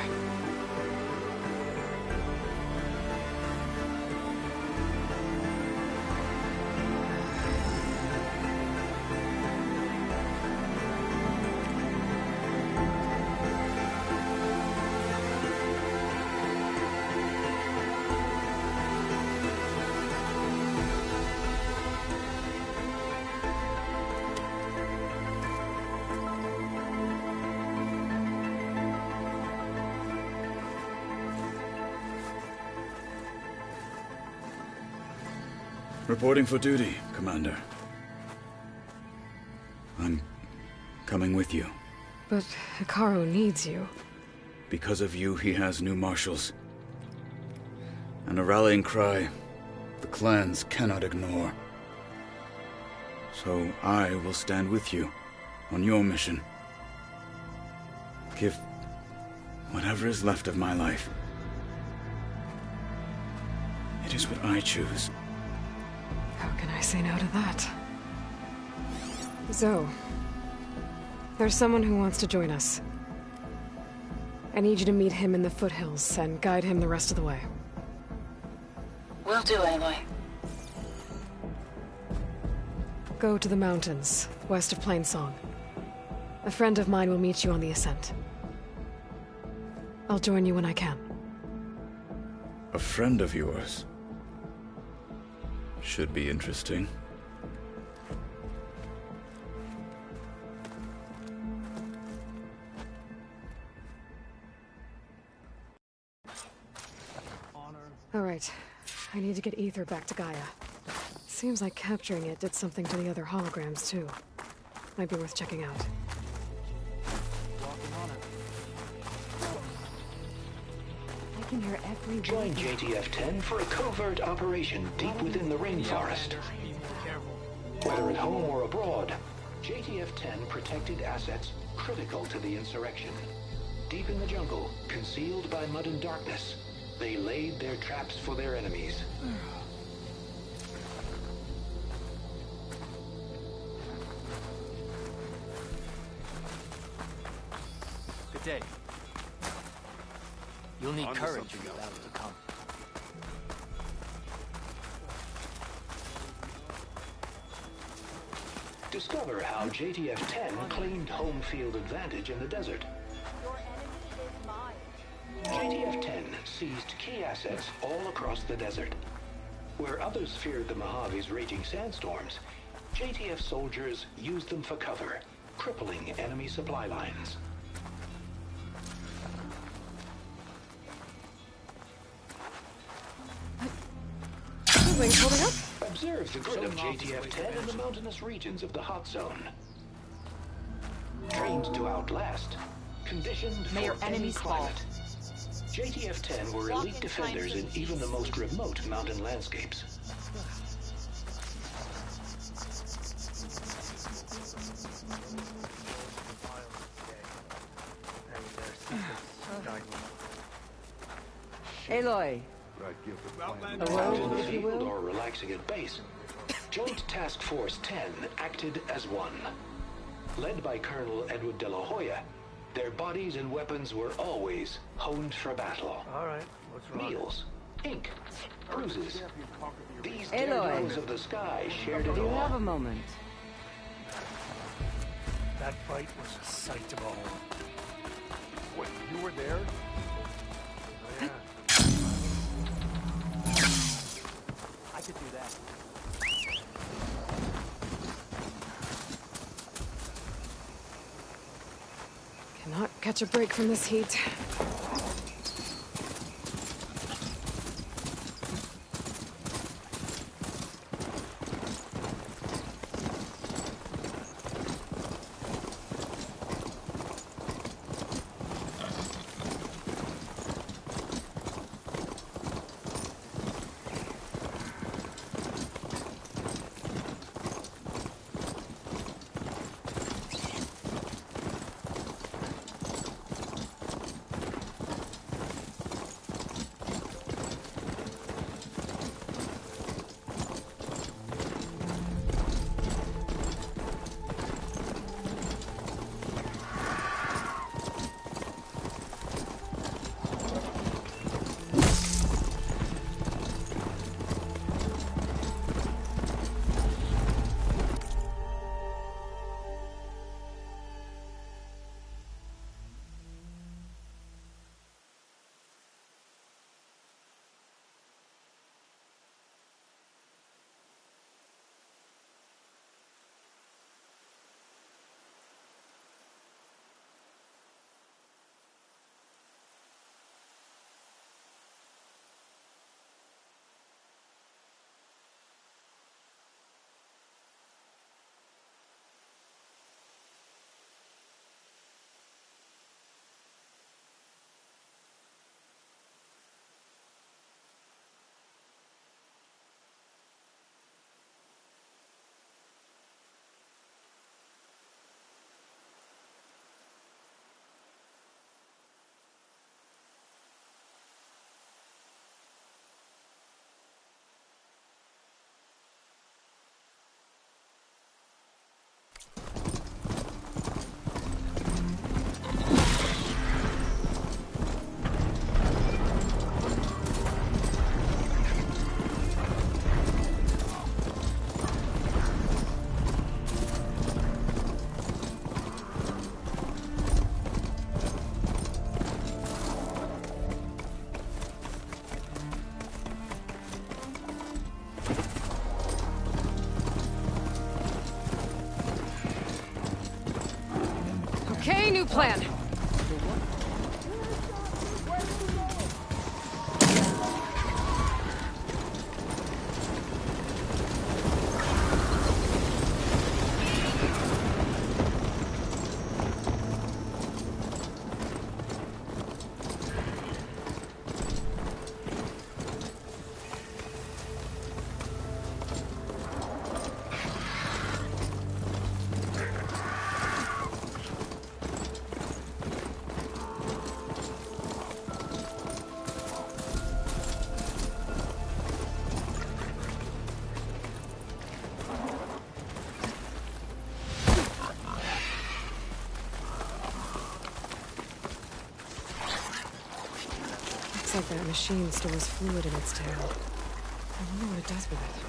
Reporting for duty, Commander. I'm coming with you. But Hekarro needs you. Because of you, he has new marshals. And a rallying cry the clans cannot ignore. So I will stand with you on your mission. Give whatever is left of my life. It is what I choose. How can I say no to that? Zoe, there's someone who wants to join us. I need you to meet him in the foothills and guide him the rest of the way. Will do, Aloy. Go to the mountains, west of Plainsong. A friend of mine will meet you on the ascent. I'll join you when I can. A friend of yours? Should be interesting. All right. I need to get Ether back to Gaia. Seems like capturing it did something to the other holograms, too. Might be worth checking out. I can hear every Join JTF-10 for a covert operation deep within the rainforest. Whether at home or abroad, JTF-10 protected assets critical to the insurrection. Deep in the jungle, concealed by mud and darkness, they laid their traps for their enemies. Good day. You'll need courage for the battle to come. Discover how JTF-10 claimed home field advantage in the desert. JTF-10 seized key assets all across the desert. Where others feared the Mojave's raging sandstorms, JTF soldiers used them for cover, crippling enemy supply lines. Wings holding up? Observe the grid of JTF-10 in the mountainous regions of the hot zone. Trained to outlast, conditioned May your for any enemies climate. JTF-10 were elite defenders in even the most remote mountain landscapes. Aloy. Alone, if you will, or relaxing at base, Joint Task Force 10 acted as one. Led by Colonel Edward De La Hoya, their bodies and weapons were always honed for battle. All right, what's wrong? Meals, ink, bruises. These daredevils of the sky shared it Do you all. have a moment? That fight was a sight to behold. Wait, you were there? Oh, yeah. I could do that. Cannot catch a break from this heat. Okay, new plan. Looks like that machine stores fluid in its tail. I wonder what it does with it.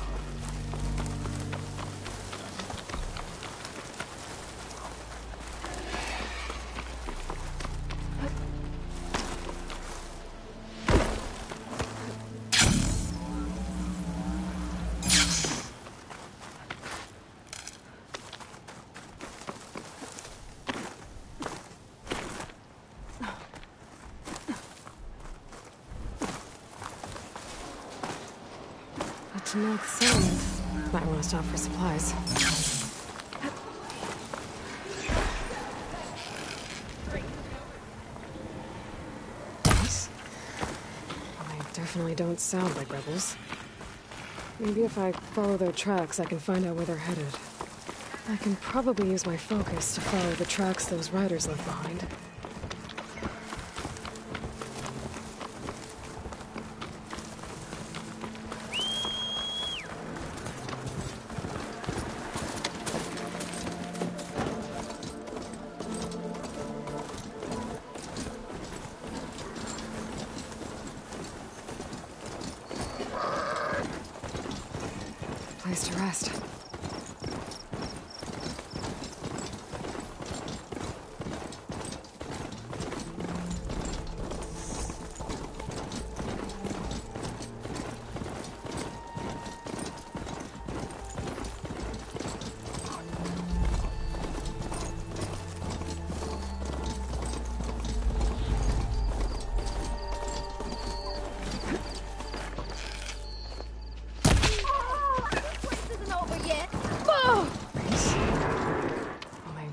Tanakh settlement. Might want to stop for supplies. What? They definitely don't sound like rebels. Maybe if I follow their tracks, I can find out where they're headed. I can probably use my focus to follow the tracks those riders left behind. Place to rest.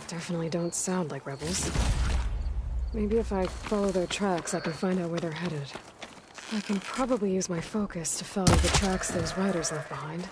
Definitely don't sound like rebels. Maybe if I follow their tracks, I can find out where they're headed. I can probably use my focus to follow the tracks those riders left behind.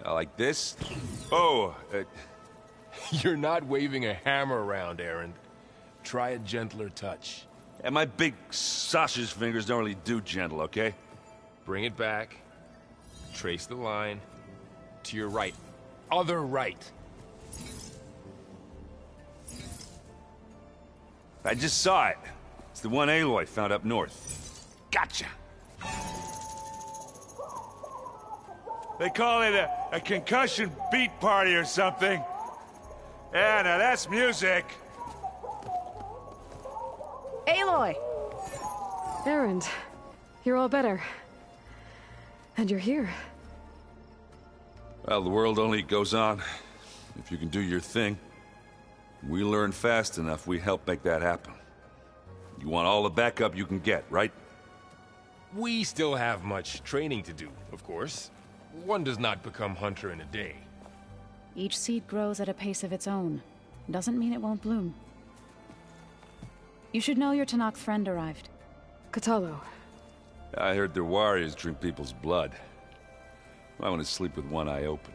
Like this? Oh, you're not waving a hammer around, Erend. Try a gentler touch. And my big sausage fingers don't really do gentle, okay? Bring it back. Trace the line. To your right. Other right. I just saw it. It's the one Aloy found up north. Gotcha! They call it a concussion beat party or something. Yeah, now that's music. Aloy! Erend, you're all better. And you're here. Well, the world only goes on if you can do your thing. We learn fast enough, we help make that happen. You want all the backup you can get, right? We still have much training to do, of course. One does not become hunter in a day. Each seed grows at a pace of its own. Doesn't mean it won't bloom. You should know your Tanakh's friend arrived. Kotallo. I heard their warriors drink people's blood. I want to sleep with one eye open.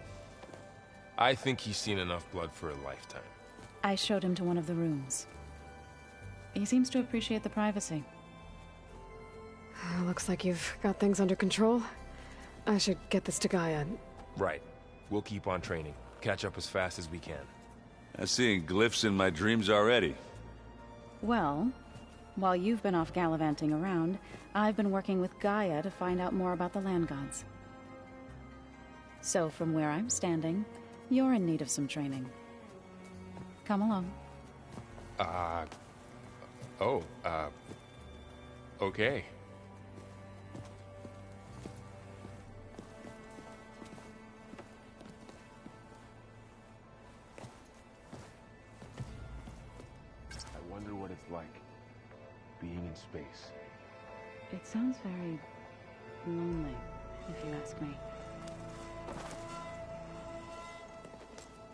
I think he's seen enough blood for a lifetime. I showed him to one of the rooms. He seems to appreciate the privacy. Looks like you've got things under control. I should get this to Gaia. Right. We'll keep on training. Catch up as fast as we can. I'm seeing glyphs in my dreams already. Well, while you've been off gallivanting around, I've been working with Gaia to find out more about the land gods. So from where I'm standing, you're in need of some training. Come along. Okay. I wonder what it's like, being in space. It sounds very lonely, if you ask me.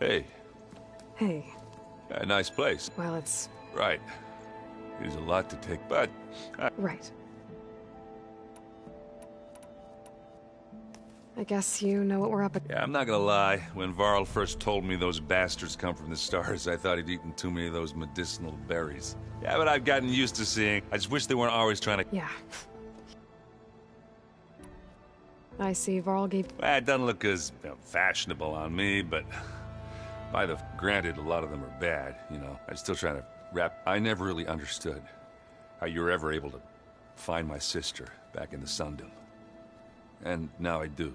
Hey. Hey. A nice place. Well, it's... Right. There's a lot to take, but... Right. I I guess you know what we're up against. Yeah, I'm not gonna lie. When Varl first told me those bastards come from the stars, I thought he'd eaten too many of those medicinal berries. Yeah, but I've gotten used to seeing. I just wish they weren't always trying to... Yeah. I see Varl gave... Well, it doesn't look as fashionable on me, but... Granted, a lot of them are bad, you know. I'm still trying to wrap... I never really understood how you were ever able to find my sister back in the Sundom. And now I do.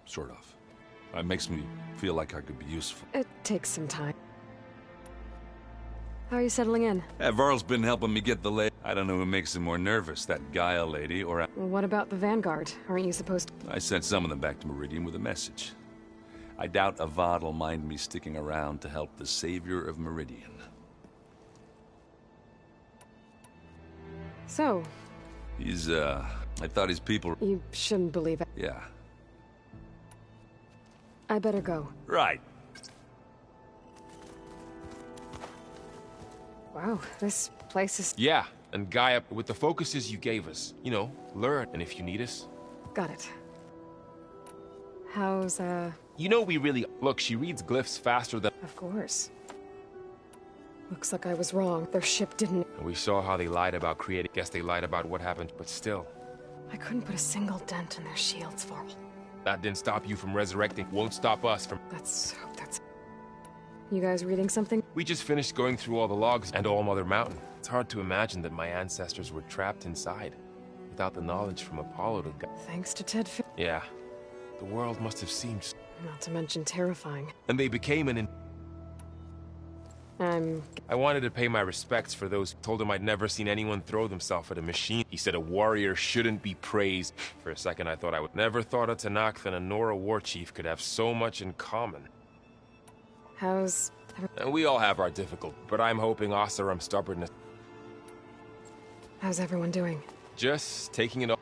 Sort of. It makes me feel like I could be useful. It takes some time. How are you settling in? Yeah, Varl's been helping me get the lay. I don't know who makes him more nervous, that Gaia lady or... Well, what about the Vanguard? Aren't you supposed to... I sent some of them back to Meridian with a message. I doubt Avad will mind me sticking around to help the savior of Meridian. So... He's, I thought his people... You shouldn't believe it. Yeah. I better go. Right. Wow, this place is... Yeah, and Gaia, with the focuses you gave us, you know, learn, and if you need us... Got it. How's, You know we really... Look, she reads glyphs faster than... Of course. Looks like I was wrong. Their ship didn't... And we saw how they lied about creating... Guess they lied about what happened, but still. I couldn't put a single dent in their shields, Varl. That didn't stop you from resurrecting. Won't stop us from... Let's hope that's... You guys reading something? We just finished going through all the logs and All Mother Mountain. It's hard to imagine that my ancestors were trapped inside, without the knowledge from Apollo to... Thanks to Ted Fi... Yeah. The world must have seemed... Not to mention terrifying. And they became an... I wanted to pay my respects for those who told him I'd never seen anyone throw themselves at a machine. He said a warrior shouldn't be praised. For a second I thought I would never thought a Tanakh and a Nora war chief could have so much in common. How's... And we all have our difficulties, but I'm hoping Oseram's stubbornness... How's everyone doing? Just taking it all.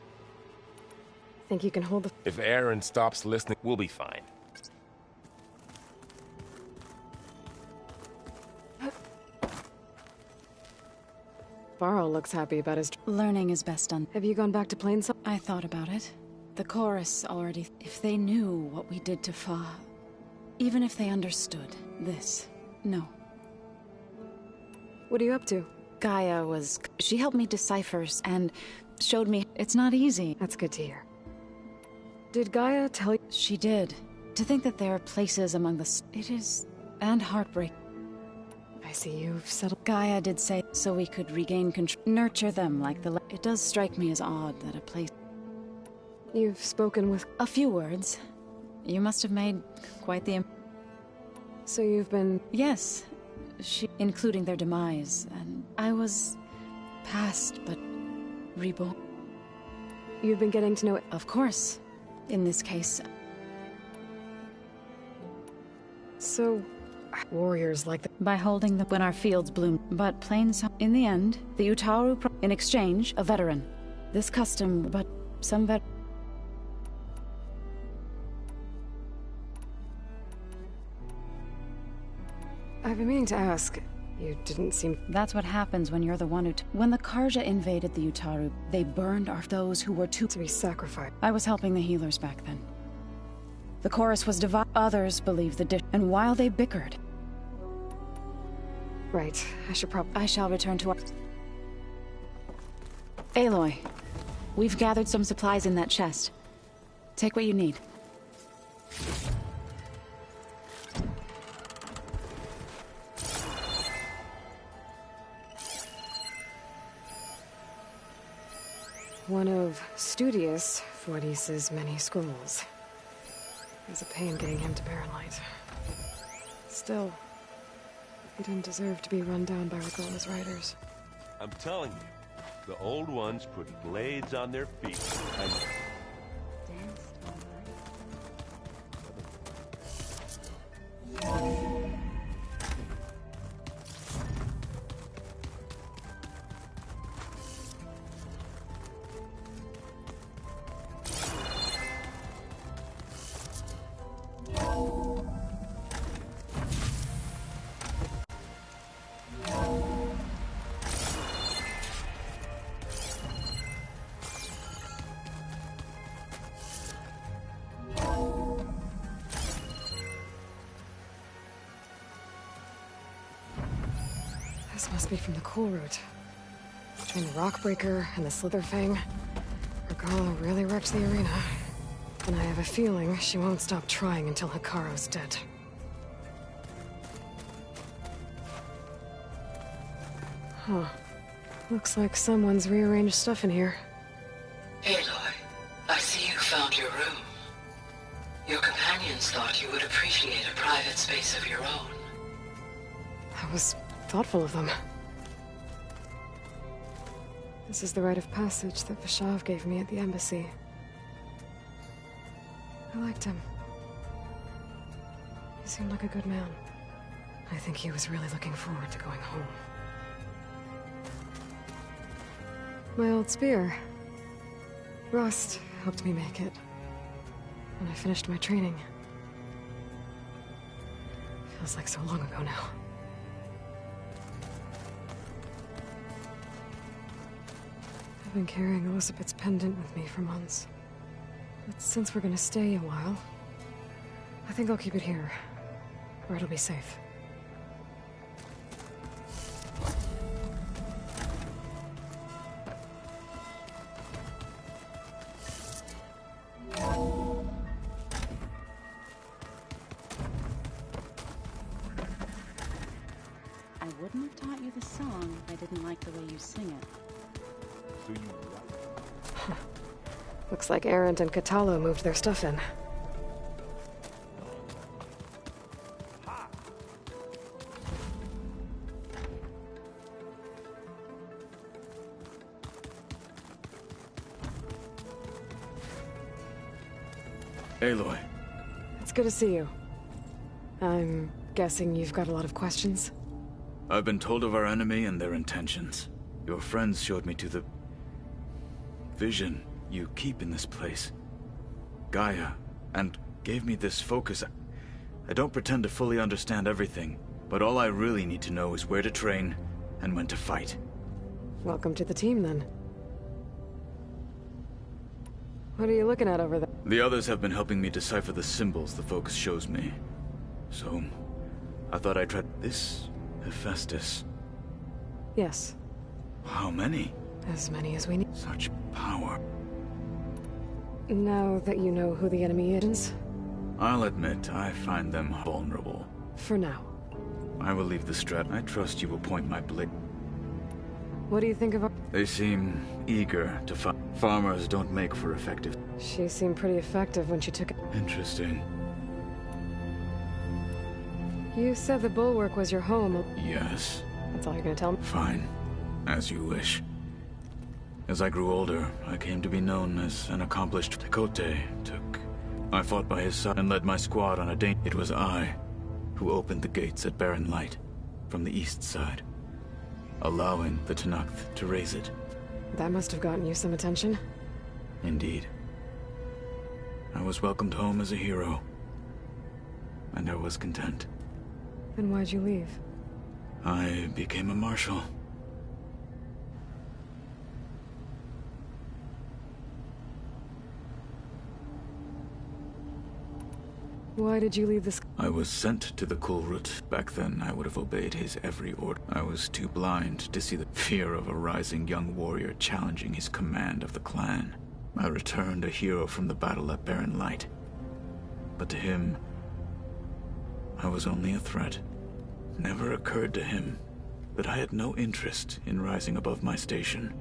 Think you can hold the... If Aaron stops listening, we'll be fine. Varl looks happy about his... Learning is best done. Have you gone back to Plainsong? I thought about it. The chorus already... If they knew what we did to Fa... Even if they understood this... No. What are you up to? Gaia was... She helped me decipher and showed me it's not easy. That's good to hear. Did Gaia tell you... She did. To think that there are places among the... It is... And heartbreak. I see you've settled... Gaia did say so we could regain control. Nurture them like the... It does strike me as odd that a place... You've spoken with... A few words. You must have made quite the... So you've been... Yes. Including their demise, and I was... past, but... reborn. You've been getting to know it? Of course. In this case. So... warriors like that... By holding them when our fields bloom. But Plainsong... In the end, the Utaru... In exchange, a veteran. This custom, but some I've been meaning to ask. You didn't seem... That's what happens when you're the one who... When the Karja invaded the Utaru, they burned those who were to be sacrificed. I was helping the healers back then. The chorus was divided. Others believed the dish. And while they bickered... Right. I shall return to our... Aloy, we've gathered some supplies in that chest. Take what you need. One of Studius Fortis's many scrolls. There's a pain getting him to Baronlight. Still, he didn't deserve to be run down by Regalla's riders. I'm telling you, the old ones put blades on their feet. This must be from the Cool Route. Between the Rockbreaker and the Slitherfang, Regalla really wrecked the arena. And I have a feeling she won't stop trying until Hekarro's dead. Huh. Looks like someone's rearranged stuff in here. Aloy, I see you found your room. Your companions thought you would appreciate a private space of your own. That was thoughtful of them. This is the rite of passage that Vashav gave me at the embassy. I liked him. He seemed like a good man. I think he was really looking forward to going home. My old spear. Rust helped me make it. When I finished my training. Feels like so long ago now. I've been carrying Elizabeth's pendant with me for months. But since we're gonna stay a while, I think I'll keep it here, where it'll be safe. I wouldn't have taught you the song if I didn't like the way you sing it. Looks like Erend and Kotallo moved their stuff in. Aloy. It's good to see you. I'm guessing you've got a lot of questions? I've been told of our enemy and their intentions. Your friends showed me to the vision you keep in this place, Gaia, and gave me this focus. I don't pretend to fully understand everything, but all I really need to know is where to train and when to fight. Welcome to the team, then. What are you looking at over there? The others have been helping me decipher the symbols the focus shows me. So, I thought I'd try this Hephaestus. Yes. How many? As many as we need. Such power. Now that you know who the enemy is, I'll admit, I find them vulnerable. for now. I will leave the strat. I trust you will point my blade. What do you think of our... They seem eager to fight. Farmers don't make for effective. She seemed pretty effective when she took it. Interesting. You said the Bulwark was your home. Yes. That's all you're gonna tell me? Fine. As you wish. As I grew older, I came to be known as an accomplished Tekote. I fought by his side and led my squad on a date. It was I who opened the gates at Barren Light from the east side, allowing the Tenakth to raise it. That must have gotten you some attention. Indeed. I was welcomed home as a hero, and I was content. Then why'd you leave? I became a marshal. Why did you leave this? I was sent to the Kulrut. Back then, I would have obeyed his every order. I was too blind to see the fear of a rising young warrior challenging his command of the clan. I returned a hero from the battle at Barren Light. But to him, I was only a threat. Never occurred to him that I had no interest in rising above my station.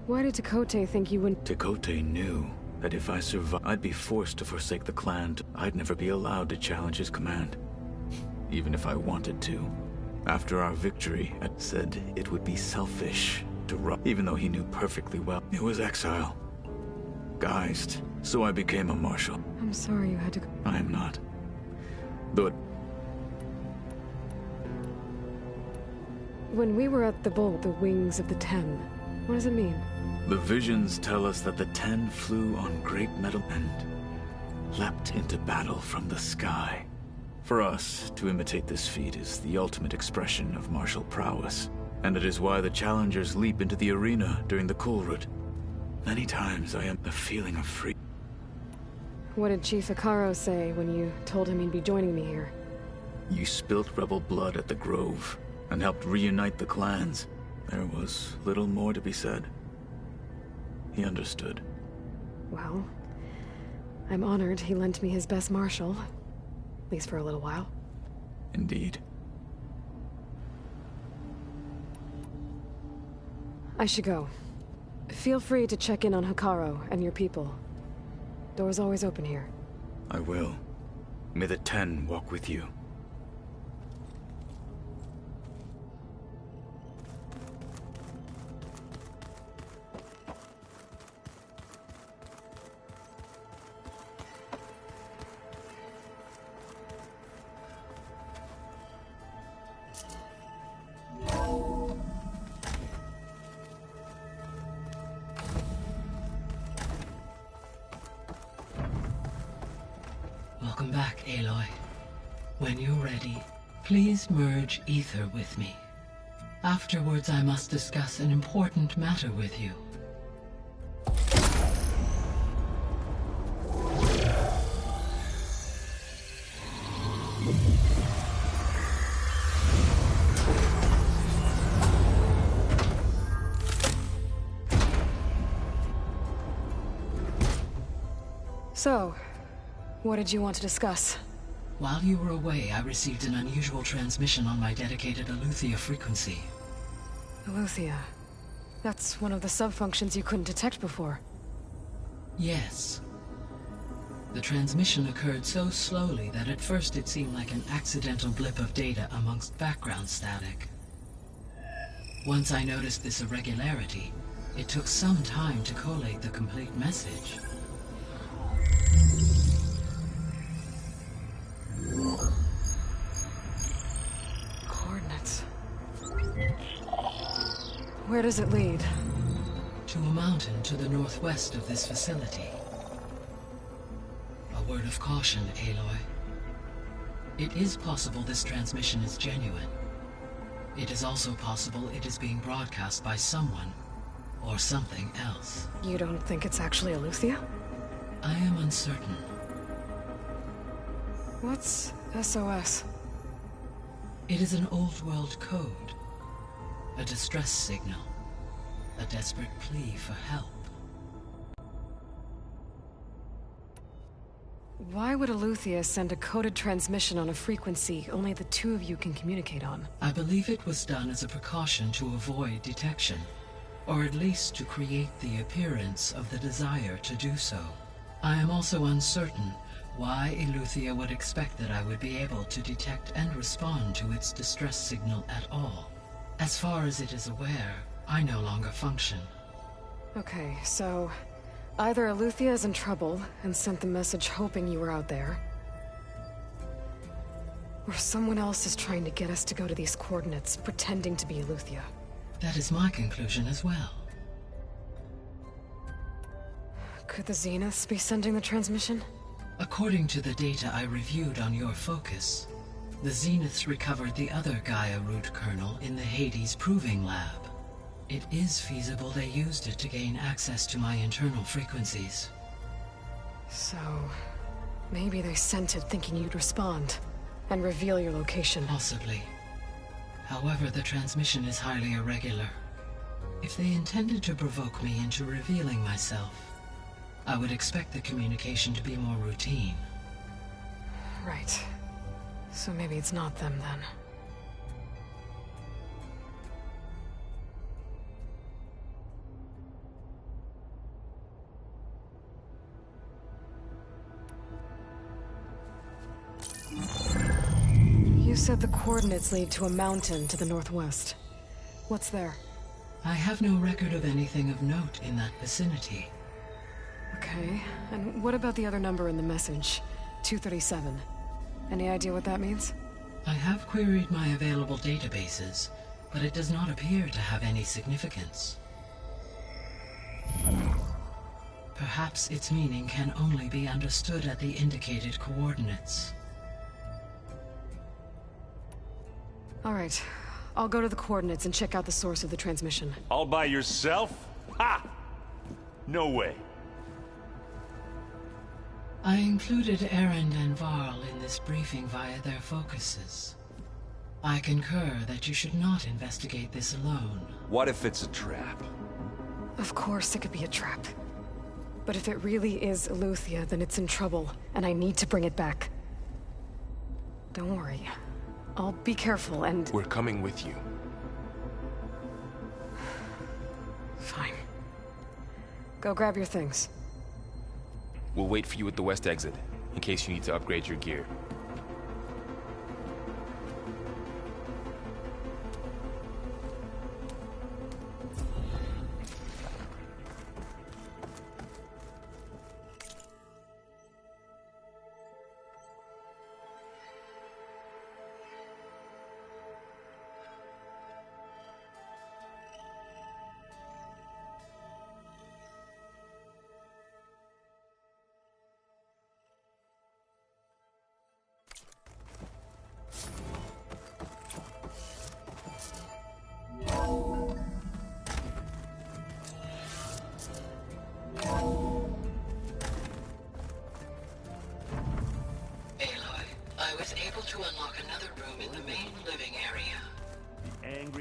Why did Tekote think you wouldn't? Tekote knew that if I survived, I'd be forced to forsake the clan. I'd never be allowed to challenge his command, even if I wanted to. After our victory, I said it would be selfish to run, even though he knew perfectly well. It was exile. Guised, so I became a marshal. I'm sorry you had to go. I am not. Though it... When we were at the Bull, the wings of the Ten, what does it mean? The visions tell us that the Ten flew on great metal and leapt into battle from the sky. For us, to imitate this feat is the ultimate expression of martial prowess, and it is why the challengers leap into the arena during the Kulrut. Many times I am the feeling of free. What did Chief Hekarro say when you told him he'd be joining me here? You spilt rebel blood at the Grove and helped reunite the clans. There was little more to be said. He understood. Well, I'm honored he lent me his best marshal. At least for a little while. Indeed. I should go. Feel free to check in on Hekarro and your people. Door's always open here. I will. May the Ten walk with you. Welcome back, Aloy. When you're ready, please merge Ether with me. Afterwards, I must discuss an important matter with you. So, what did you want to discuss? While you were away, I received an unusual transmission on my dedicated Eleuthia frequency. Eleuthia. That's one of the sub-functions you couldn't detect before. Yes. The transmission occurred so slowly that at first it seemed like an accidental blip of data amongst background static. Once I noticed this irregularity, it took some time to collate the complete message. Coordinates. Where does it lead? To a mountain to the northwest of this facility. A word of caution, Aloy. It is possible this transmission is genuine. It is also possible it is being broadcast by someone or something else. You don't think it's actually Eleuthia? I am uncertain. What's SOS? It is an old-world code. A distress signal. A desperate plea for help. Why would Eleuthia send a coded transmission on a frequency only the two of you can communicate on? I believe it was done as a precaution to avoid detection, or at least to create the appearance of the desire to do so. I am also uncertain why Eleuthia would expect that I would be able to detect and respond to its distress signal at all. As far as it is aware, I no longer function. Okay, so either Eleuthia is in trouble and sent the message hoping you were out there, or someone else is trying to get us to go to these coordinates, pretending to be Eleuthia. That is my conclusion as well. Could the Zeniths be sending the transmission? According to the data I reviewed on your focus, the Zeniths recovered the other Gaia root kernel in the Hades Proving Lab. It is feasible they used it to gain access to my internal frequencies. So, maybe they sent it thinking you'd respond and reveal your location. Possibly. However, the transmission is highly irregular. If they intended to provoke me into revealing myself, I would expect the communication to be more routine. Right. So maybe it's not them then. You said the coordinates lead to a mountain to the northwest. What's there? I have no record of anything of note in that vicinity. Okay, and what about the other number in the message? 237. Any idea what that means? I have queried my available databases, but it does not appear to have any significance. Perhaps its meaning can only be understood at the indicated coordinates. All right, I'll go to the coordinates and check out the source of the transmission. All by yourself? Ha! No way. I included Erend and Varl in this briefing via their focuses. I concur that you should not investigate this alone. What if it's a trap? Of course it could be a trap. But if it really is Eleuthia, then it's in trouble, and I need to bring it back. Don't worry. I'll be careful and... We're coming with you. Fine. Go grab your things. We'll wait for you at the west exit, in case you need to upgrade your gear.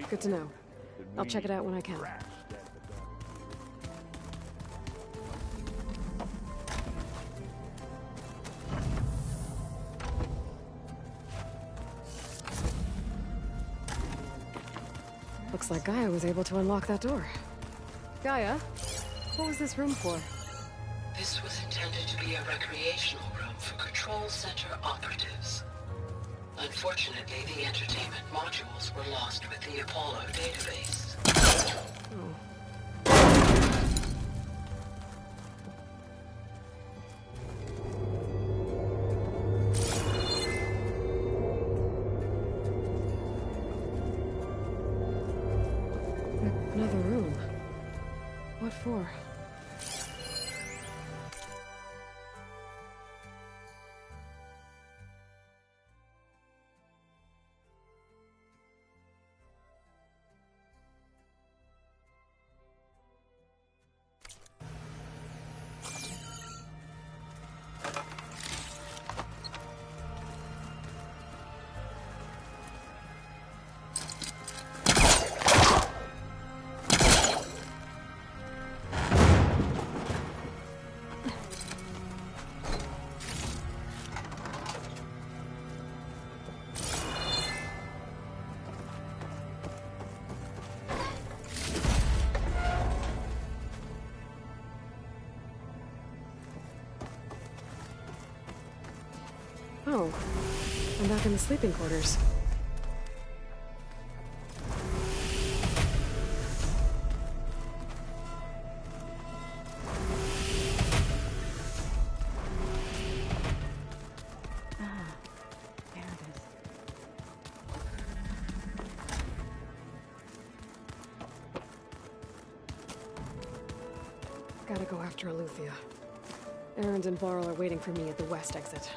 Good to know. I'll check it out when I can. Looks like Gaia was able to unlock that door. Gaia, what was this room for? This was intended to be a recreational room for Control Center operatives. Unfortunately, the entertainment modules were lost with the Apollo database. Oh. Another room. What for? Oh, I'm back in the sleeping quarters. There it is. Gotta go after Eleuthia. Erend and Varl are waiting for me at the west exit.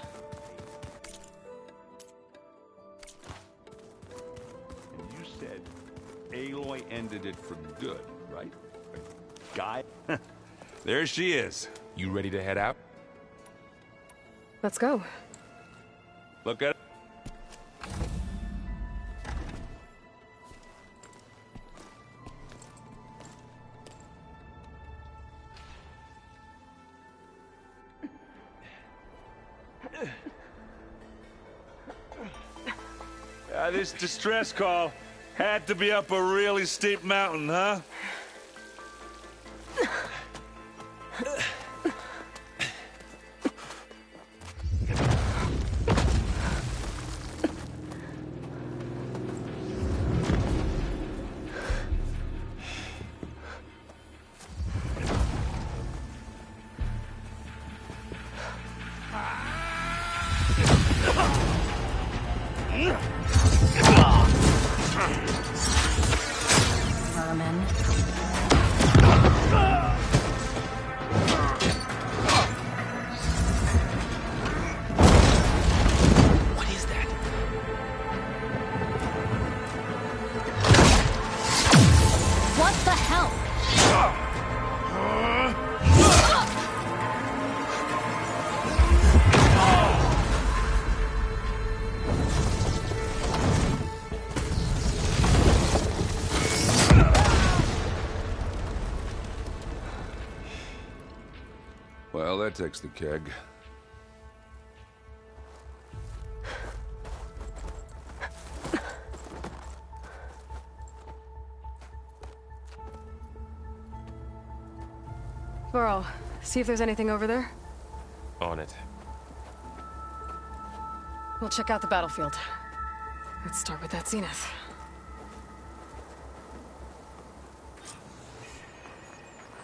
Aloy ended it for good, right? Guy? There she is. You ready to head out? Let's go. Look at it. This distress call had to be up a really steep mountain, huh? Well, that takes the keg. Burrow, see if there's anything over there. On it. We'll check out the battlefield. Let's start with that zenith.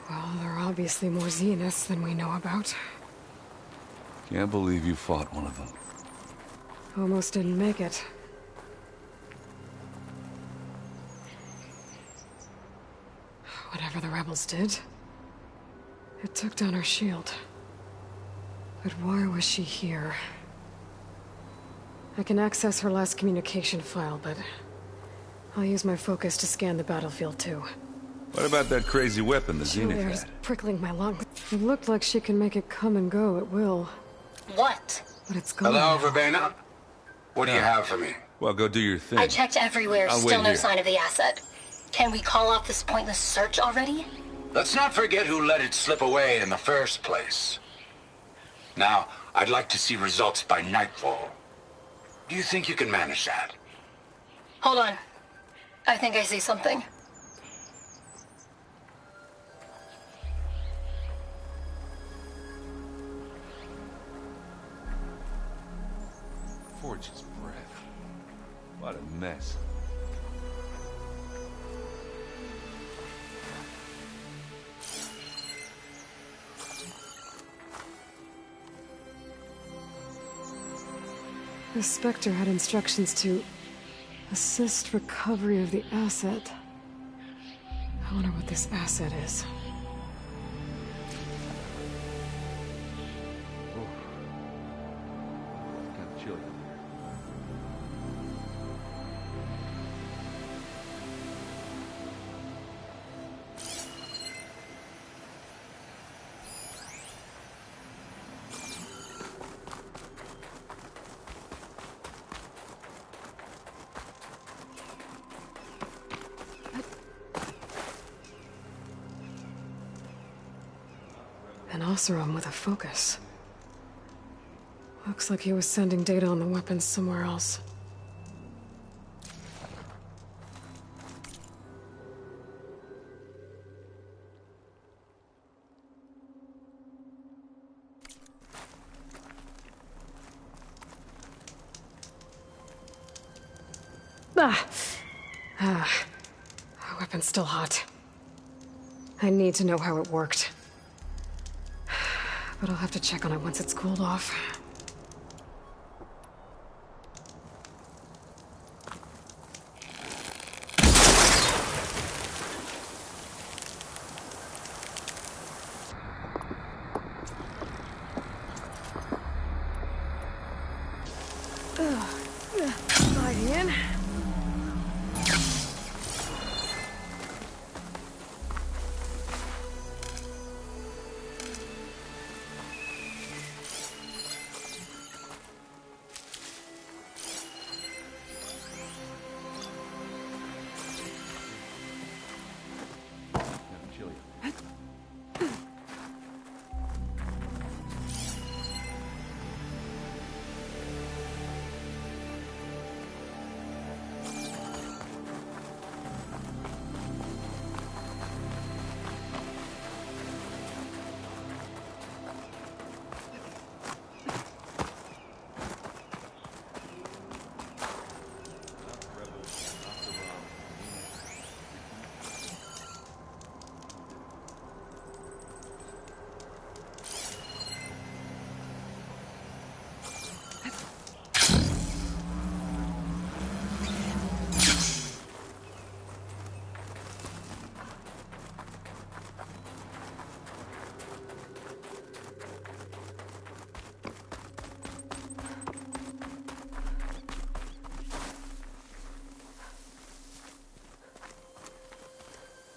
Well, there are obviously more zeniths than we know about. Can't believe you fought one of them. Almost didn't make it. Whatever the rebels did, it took down her shield. But why was she here? I can access her last communication file, but I'll use my focus to scan the battlefield too. What about that crazy weapon the Zenith Air's had? prickling my lungs. It looked like she can make it come and go at will. What? But it's gone. Hello, Verbena? What do you have for me? Well, go do your thing. I checked everywhere, I'll still wait no here. sign of the asset. Can we call off this pointless search already? Let's not forget who let it slip away in the first place. Now, I'd like to see results by nightfall. Do you think you can manage that? Hold on. I think I see something. Forge's breath. What a mess. The Spectre had instructions to assist recovery of the asset. I wonder what this asset is. Kind of chilly up here. An Oseram with a focus. Looks like he was sending data on the weapons somewhere else. Weapon's still hot. I need to know how it worked. But I'll have to check on it once it's cooled off. Sliding in.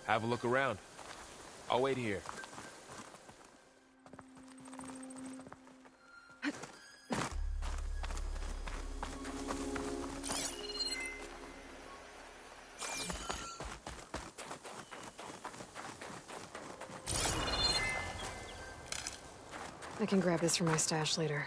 Have a look around. I'll wait here. I can grab this from my stash later.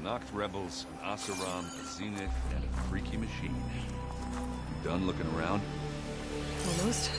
Knocked rebels, an Oseram, a Zenith, and a freaky machine. You done looking around? Almost.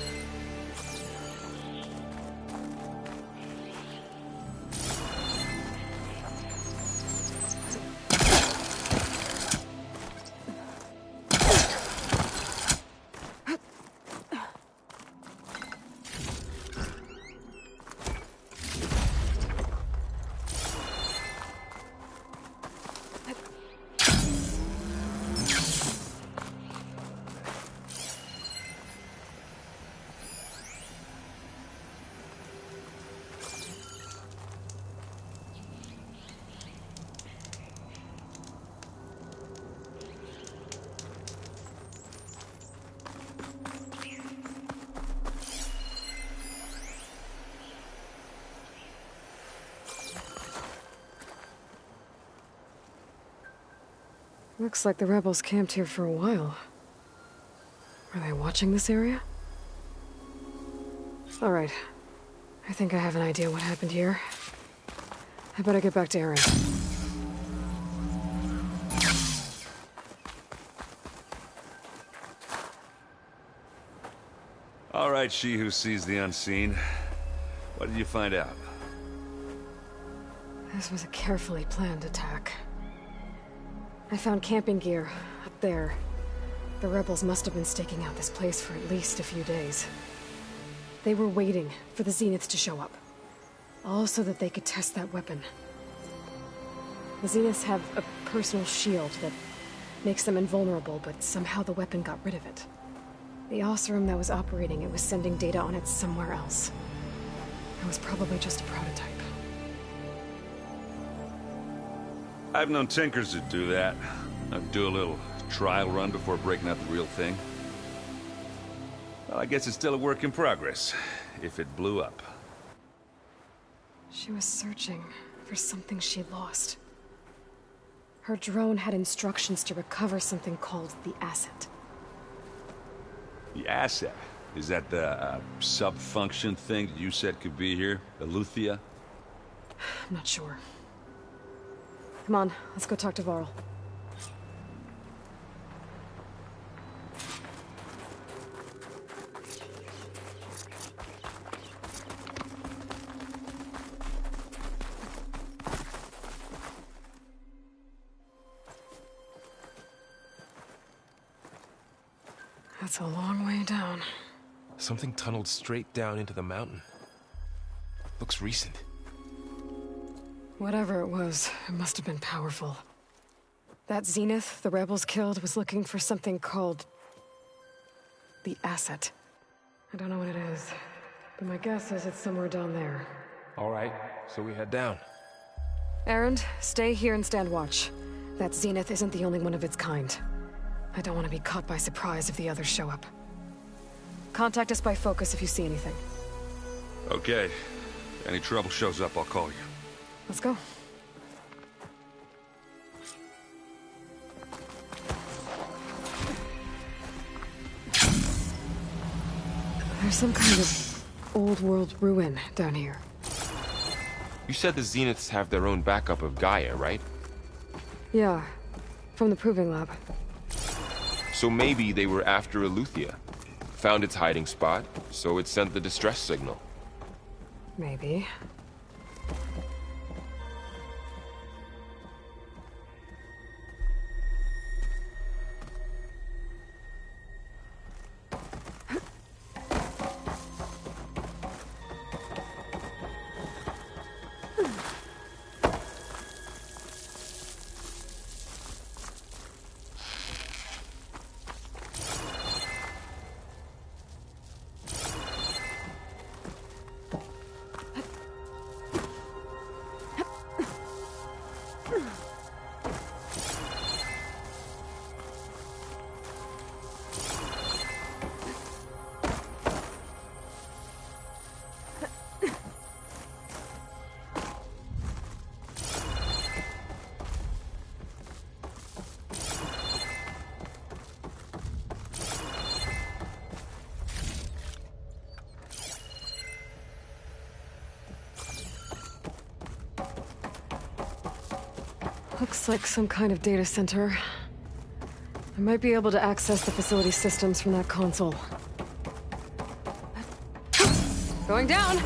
Looks like the rebels camped here for a while. Are they watching this area? All right. I think I have an idea what happened here. I better get back to Aaron. All right, she who sees the unseen. What did you find out? This was a carefully planned attack. I found camping gear up there. The rebels must have been staking out this place for at least a few days. They were waiting for the Zeniths to show up. All so that they could test that weapon. The Zeniths have a personal shield that makes them invulnerable, but somehow the weapon got rid of it. The Oseram that was operating it was sending data on it somewhere else. It was probably just a prototype. I've known tinkers that do that. I'd do a little trial run before breaking out the real thing. Well, I guess it's still a work in progress, if it blew up. She was searching for something she lost. Her drone had instructions to recover something called the Asset. The Asset? Is that the sub-function thing that you said could be here? Eleuthia? I'm not sure. Come on, let's go talk to Varl. That's a long way down. Something tunneled straight down into the mountain. Looks recent. Whatever it was, it must have been powerful. That Zenith the rebels killed was looking for something called the Asset. I don't know what it is, but my guess is it's somewhere down there. All right, so we head down. Erend, stay here and stand watch. That Zenith isn't the only one of its kind. I don't want to be caught by surprise if the others show up. Contact us by focus if you see anything. Okay. Any trouble shows up, I'll call you. Let's go. There's some kind of old-world ruin down here. You said the Zeniths have their own backup of Gaia, right? Yeah, from the Proving Lab. So maybe they were after Eleuthia. Found its hiding spot, so it sent the distress signal. Maybe. Looks like some kind of data center. I might be able to access the facility systems from that console. Going down!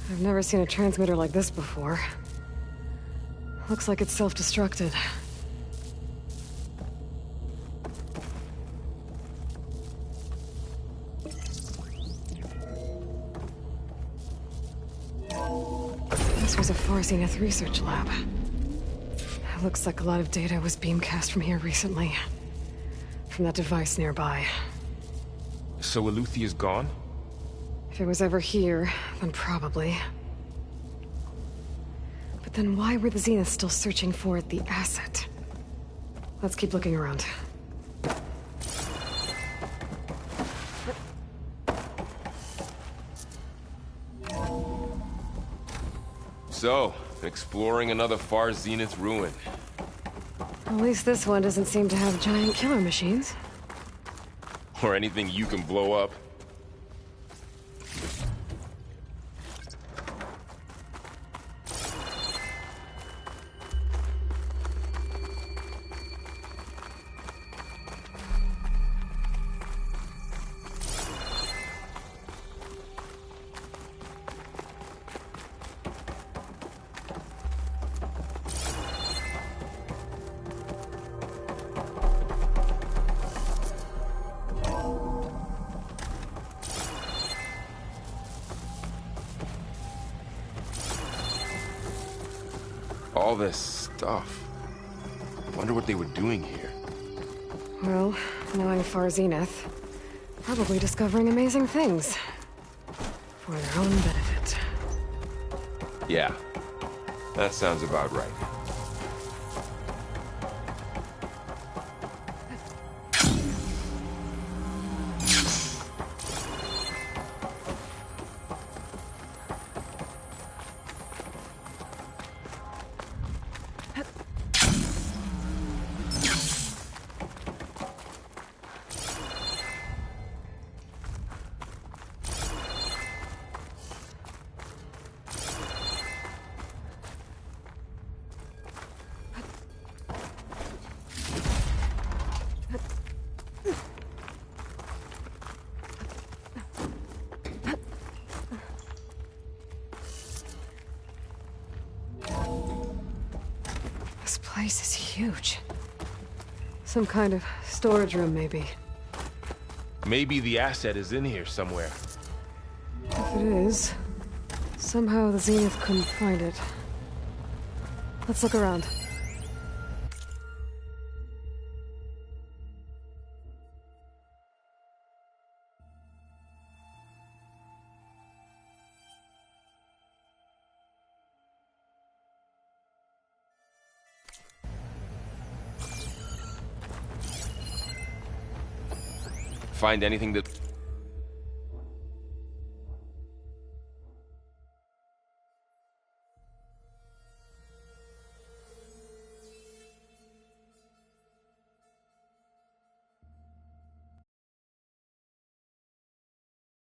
I've never seen a transmitter like this before. Looks like it's self-destructed. This was a Far Zenith research lab. It looks like a lot of data was beamcast from here recently. From that device nearby. So Eleuthea's gone? If it was ever here, then probably. But then why were the Zeniths still searching for the asset? Let's keep looking around. So, exploring another Far Zenith ruin. At least this one doesn't seem to have giant killer machines. Or anything you can blow up. All this stuff. Wonder what they were doing here. Well, knowing Far Zenith, probably discovering amazing things. For their own benefit. Yeah, that sounds about right. This place is huge. Some kind of storage room, maybe. Maybe the asset is in here somewhere. If it is, somehow the Zenith couldn't find it. Let's look around. Find anything that...